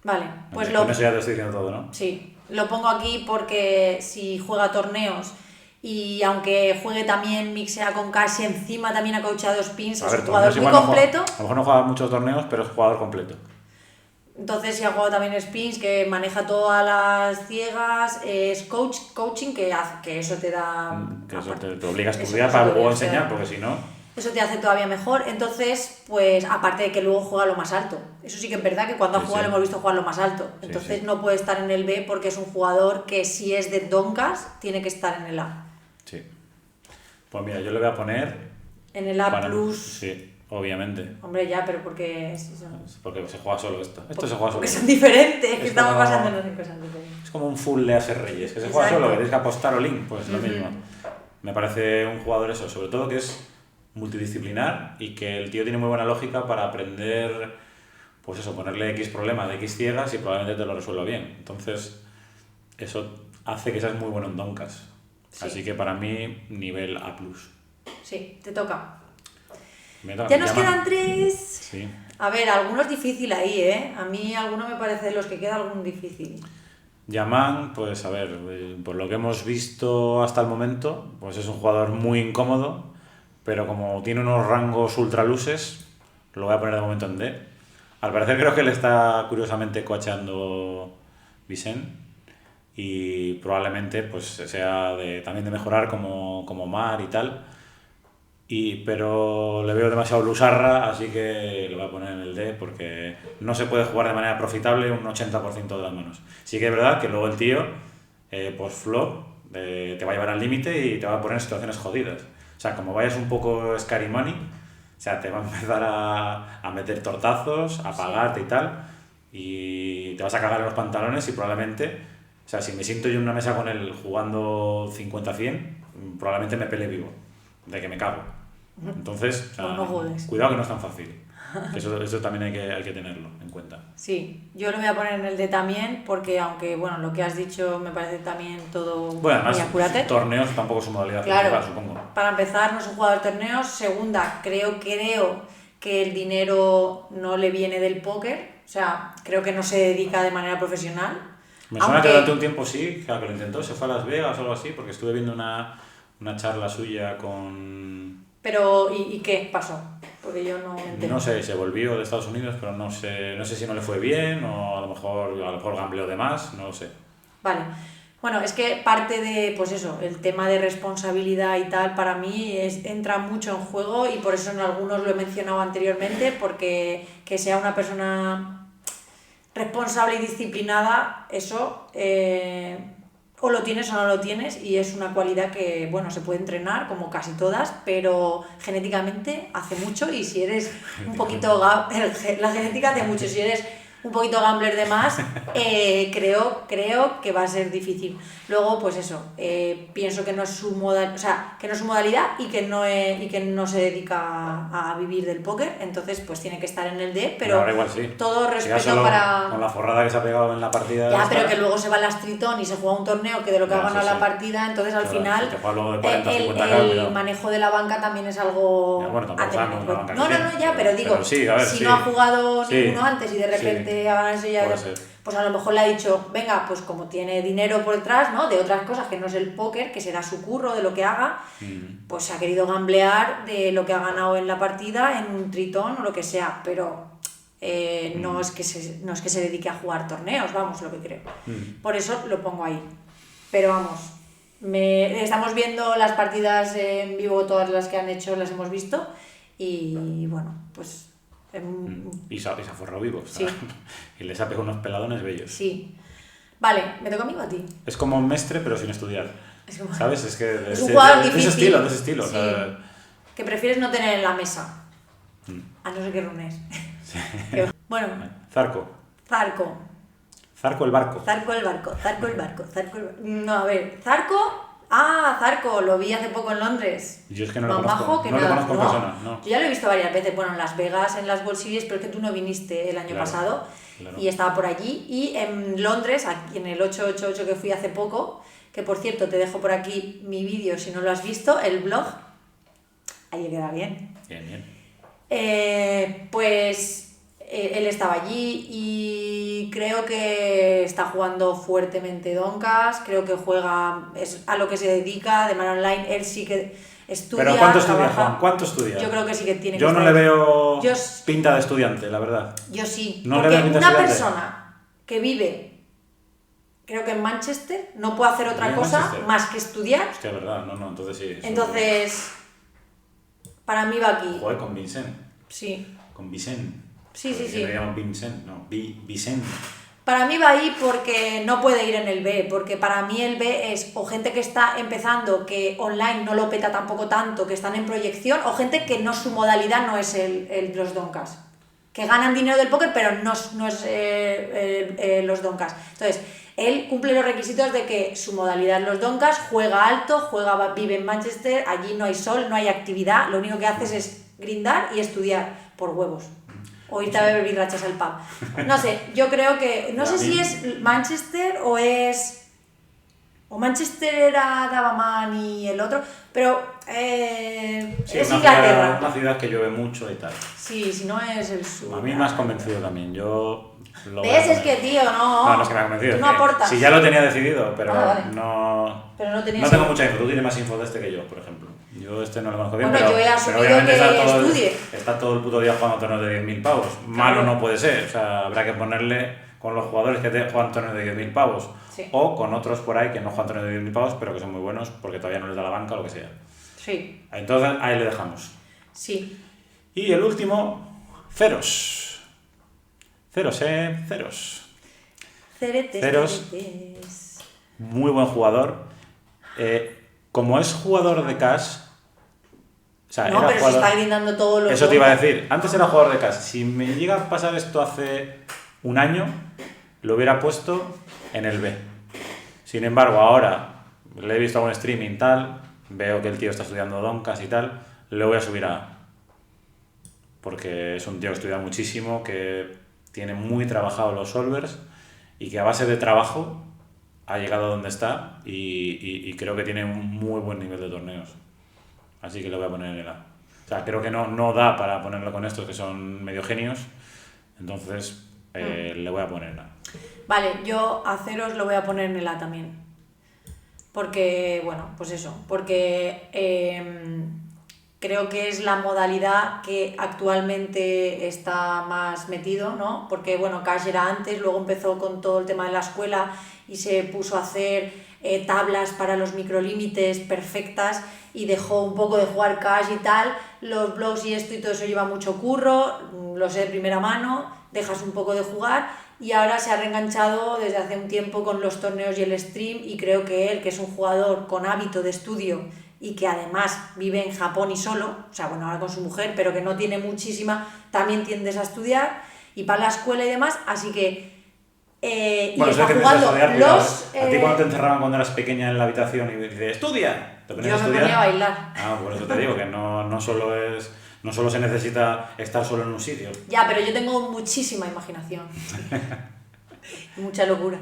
Vale, pues Con eso ya te estoy diciendo todo, ¿no? Sí, lo pongo aquí porque si juega torneos y aunque juegue también mixea con cash y encima también ha coachado spins, es un jugador muy completo. A lo mejor no juega muchos torneos, pero es jugador completo. Entonces si ha jugado también spins, que maneja todas las ciegas, es coaching que eso te da... Que eso te obliga a Eso estudiar te para obliga luego a estudiar. enseñar, porque si no... Eso te hace todavía mejor. Entonces, pues aparte de que luego juega lo más alto. Eso sí que es verdad que cuando ha jugado lo hemos visto jugar lo más alto. Entonces no puede estar en el B porque es un jugador que si es de Donkas tiene que estar en el A. Sí. Pues mira, yo le voy a poner... En el A+. Sí, obviamente. Hombre, ya, pero porque... Porque se juega solo esto. Esto se juega solo. Porque son diferentes, que estamos basándonos en cosas diferentes. Es como un full de Ases Reyes, que se juega solo, queréis que apostar all-in, pues lo mismo. Me parece un jugador eso, sobre todo que es multidisciplinar y que el tío tiene muy buena lógica para aprender, pues eso, ponerle X problema de X ciegas y probablemente te lo resuelva bien. Entonces, eso hace que seas muy bueno en Donkas. Sí. Así que para mí, nivel A+. Sí, te toca. Ya nos quedan 3. Sí. A ver, algunos difícil ahí, ¿eh? A mí alguno me parece de los que queda algún difícil. Yaman, pues a ver, por lo que hemos visto hasta el momento, pues es un jugador muy incómodo, pero como tiene unos rangos ultraluces, lo voy a poner de momento en D. Al parecer creo que le está curiosamente coachando Vicent y probablemente pues sea también de mejorar como Mar y tal. Pero le veo demasiado lusarra, así que lo voy a poner en el D porque no se puede jugar de manera profitable un 80% de las manos. Sí que es verdad que luego el tío, pues flop, te va a llevar al límite y te va a poner en situaciones jodidas. O sea, como vayas un poco scary money, o sea, te va a empezar a meter tortazos, a pagarte y tal, y te vas a cagar en los pantalones y probablemente, o sea, si me siento yo en una mesa con él jugando 50-100, probablemente me pele vivo, de que me cago. Entonces, o sea, no cuidado que no es tan fácil. Eso también hay que tenerlo en cuenta. Sí, yo lo voy a poner en el D también porque aunque, bueno, lo que has dicho me parece también todo muy acurate. Torneos tampoco es su modalidad principal, supongo. Para empezar, no es un jugador de torneos. Segunda, creo que el dinero no le viene del póker. O sea, creo que no se dedica de manera profesional. Me suena que durante un tiempo sí, claro, que lo intentó, se fue a Las Vegas o algo así, porque estuve viendo una charla suya con... Pero, ¿y qué pasó? Porque yo no me entero. No sé, se volvió de Estados Unidos, pero no sé si no le fue bien o a lo mejor gambleó de más, no lo sé. Vale. Bueno, es que parte de, pues eso, el tema de responsabilidad y tal, para mí entra mucho en juego y por eso en algunos lo he mencionado anteriormente, porque que sea una persona responsable y disciplinada, eso... o lo tienes o no lo tienes y es una cualidad que, bueno, se puede entrenar como casi todas, pero genéticamente hace mucho y si eres un poquito... la genética hace mucho, si eres un poquito gambler de más, creo que va a ser difícil. Luego, pues eso, pienso que no es su modalidad y que no se dedica a vivir del póker, entonces pues tiene que estar en el D, pero ahora igual sí. Todo respeto para... Con la forrada que se ha pegado en la partida... Ya, pero que luego se va al Astritón y se juega un torneo que de lo que ha ganado la partida, entonces al final si te luego de 40, el manejo de la banca también es algo... Ya, bueno, tampoco sabemos la banca. No, pero digo, pero sí, a ver, si no ha jugado ninguno antes y de repente ha ganado eso ya... Pues a lo mejor le ha dicho, venga, pues como tiene dinero por detrás, ¿no? De otras cosas que no es el póker, que será su curro de lo que haga, pues ha querido gamblear de lo que ha ganado en la partida, en un tritón o lo que sea, pero no es que se dedique a jugar torneos, vamos, lo que creo. Por eso lo pongo ahí. Pero vamos, estamos viendo las partidas en vivo, todas las que han hecho las hemos visto, y bueno, pues... Y se ha forrado vivo. Sí. Y les ha pegado unos peladones bellos. Sí. Vale, ¿me toca a mí o a ti? Es como un Mestre, pero sin estudiar. ¿Sabes? Es que es un jugador difícil. De ese estilo. Sí. O sea... Que prefieres no tener en la mesa. A no ser que runes. Sí. Bueno. Zarco el barco. No, a ver, Zarco... Zarco, lo vi hace poco en Londres. Yo es que no lo conozco. No lo conozco en persona, no. Yo ya lo he visto varias veces, bueno, en Las Vegas, en las World Series, pero es que tú no viniste el año pasado. Claro. Y estaba por allí. Y en Londres, aquí en el 888 que fui hace poco, que por cierto te dejo por aquí mi vídeo si no lo has visto, el blog. Ahí queda bien. Bien. Pues él estaba allí y creo que está jugando fuertemente Donkas, creo que juega, es a lo que se dedica de manera online, él sí que estudia. ¿Pero cuánto estudia, Juan? ¿Cuánto estudia? Yo creo que sí que tiene que estar. Yo no le veo pinta de estudiante, la verdad. Yo sí, no porque le veo pinta una persona que vive, creo que en Manchester, no puede hacer otra cosa más que estudiar. Hostia, verdad, no, entonces sí. Entonces... Para mí va aquí. Joder, con Vincent. Sí. Con Vicent. Sí, sí, sí. Me llamo Vincent, no, Vicent. Para mí va ahí porque no puede ir en el B, porque para mí el B es o gente que está empezando, que online no lo peta tampoco tanto, que están en proyección, o gente que no, su modalidad no es los donkas, que ganan dinero del póker pero no es los donkas. Entonces, él cumple los requisitos de que su modalidad es los donkas, juega alto, vive en Manchester, allí no hay sol, no hay actividad, lo único que haces es grindar y estudiar por huevos. O irte a beber birrachas al pub. No sé, yo creo que... No sé si es Manchester o es... O Manchester era Davaman y el otro, pero sí, es Inglaterra. Una ciudad que llueve mucho y tal. Sí, si no es el sur. A mí me has convencido también, yo... ¿Ves? Es que, tío, no... No es que me ha convencido. Tú no aportas. Si ya lo tenía decidido, pero vale. no... Pero no tenías... No tengo mucha info, tú tienes más info de este que yo, por ejemplo. Yo este no lo conozco bien, bueno, pero... yo he asumido obviamente que estudie. Está todo el puto día jugando torneos de 10.000 pavos. Malo no puede ser, o sea, habrá que ponerle con los jugadores que juegan torneos de 10.000 pavos. Sí. O con otros por ahí que no juegan torneos de 10.000 pavos, pero que son muy buenos porque todavía no les da la banca o lo que sea. Sí. Entonces, ahí le dejamos. Sí. Y el último, Ceros. Ceros. Ceros. Muy buen jugador. Como es jugador de cash... O sea, no, era pero jugador... se está grindando todos los... Eso te iba a decir. Antes era jugador de cash. Si me llega a pasar esto hace un año, lo hubiera puesto en el B. Sin embargo, ahora le he visto algún streaming tal, veo que el tío está estudiando donkas y tal, le voy a subir a A. Porque es un tío que estudia muchísimo, que tiene muy trabajado los solvers y que a base de trabajo ha llegado a donde está y creo que tiene un muy buen nivel de torneos. Así que lo voy a poner en el A. O sea, creo que no da para ponerlo con estos que son medio genios, entonces le voy a poner en A. Vale, yo a Ceros lo voy a poner en el A también. Porque, bueno, pues eso, porque creo que es la modalidad que actualmente está más metido, ¿no? Porque, bueno, Cash era antes, luego empezó con todo el tema de la escuela y se puso a hacer tablas para los microlímites perfectas y dejó un poco de jugar Cash y tal. Los blogs y esto y todo eso lleva mucho curro, lo sé de primera mano, dejas un poco de jugar y ahora se ha reenganchado desde hace un tiempo con los torneos y el stream y creo que él, que es un jugador con hábito de estudio y que además vive en Japón y solo, o sea, bueno, ahora con su mujer, pero que no tiene muchísima, también tiendes a estudiar y para la escuela y demás, así que... bueno, y está jugando los... ¿A ti cuando te encerraban cuando eras pequeña en la habitación y dices, ¡estudia! ¿Te ponías a estudiar? Yo me ponía a bailar. Ah, por eso te digo, que no solo se necesita estar solo en un sitio. Ya, pero yo tengo muchísima imaginación. Y mucha locura.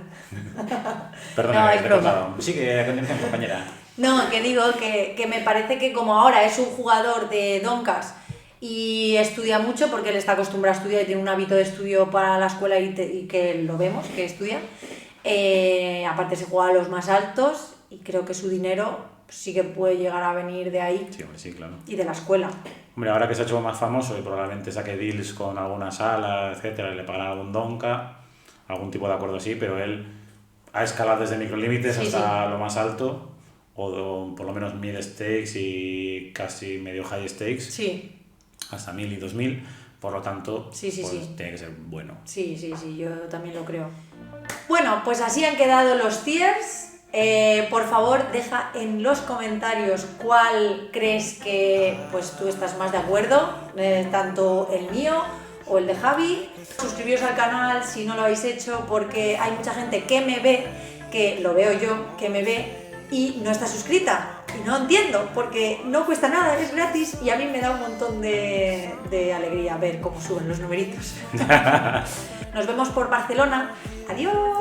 Perdona, no, que es te he broma. cortado. Sí, que a continuación, compañera. No, que digo que me parece que como ahora es un jugador de donkas y estudia mucho porque él está acostumbrado a estudiar y tiene un hábito de estudio para la escuela y que lo vemos, que estudia. Aparte se juega a los más altos y creo que su dinero sí que puede llegar a venir de ahí. Sí, hombre, sí, claro. Y de la escuela. Hombre, ahora que se ha hecho más famoso y probablemente saque deals con alguna sala, etcétera, y le pagarán algún donka, algún tipo de acuerdo así, pero él ha escalado desde microlímites hasta lo más alto, o por lo menos mid stakes y casi medio high stakes, Sí. hasta 1.000 y 2.000, por lo tanto, pues sí. tiene que ser bueno. Sí, yo también lo creo. Bueno, pues así han quedado los tiers. Por favor, deja en los comentarios cuál crees que pues tú estás más de acuerdo, tanto el mío o el de Javi. Suscribiros al canal si no lo habéis hecho, porque hay mucha gente que me ve, que lo veo yo, que me ve y no está suscrita. Y no entiendo, porque no cuesta nada, es gratis y a mí me da un montón de alegría ver cómo suben los numeritos. Nos vemos por Barcelona. Adiós.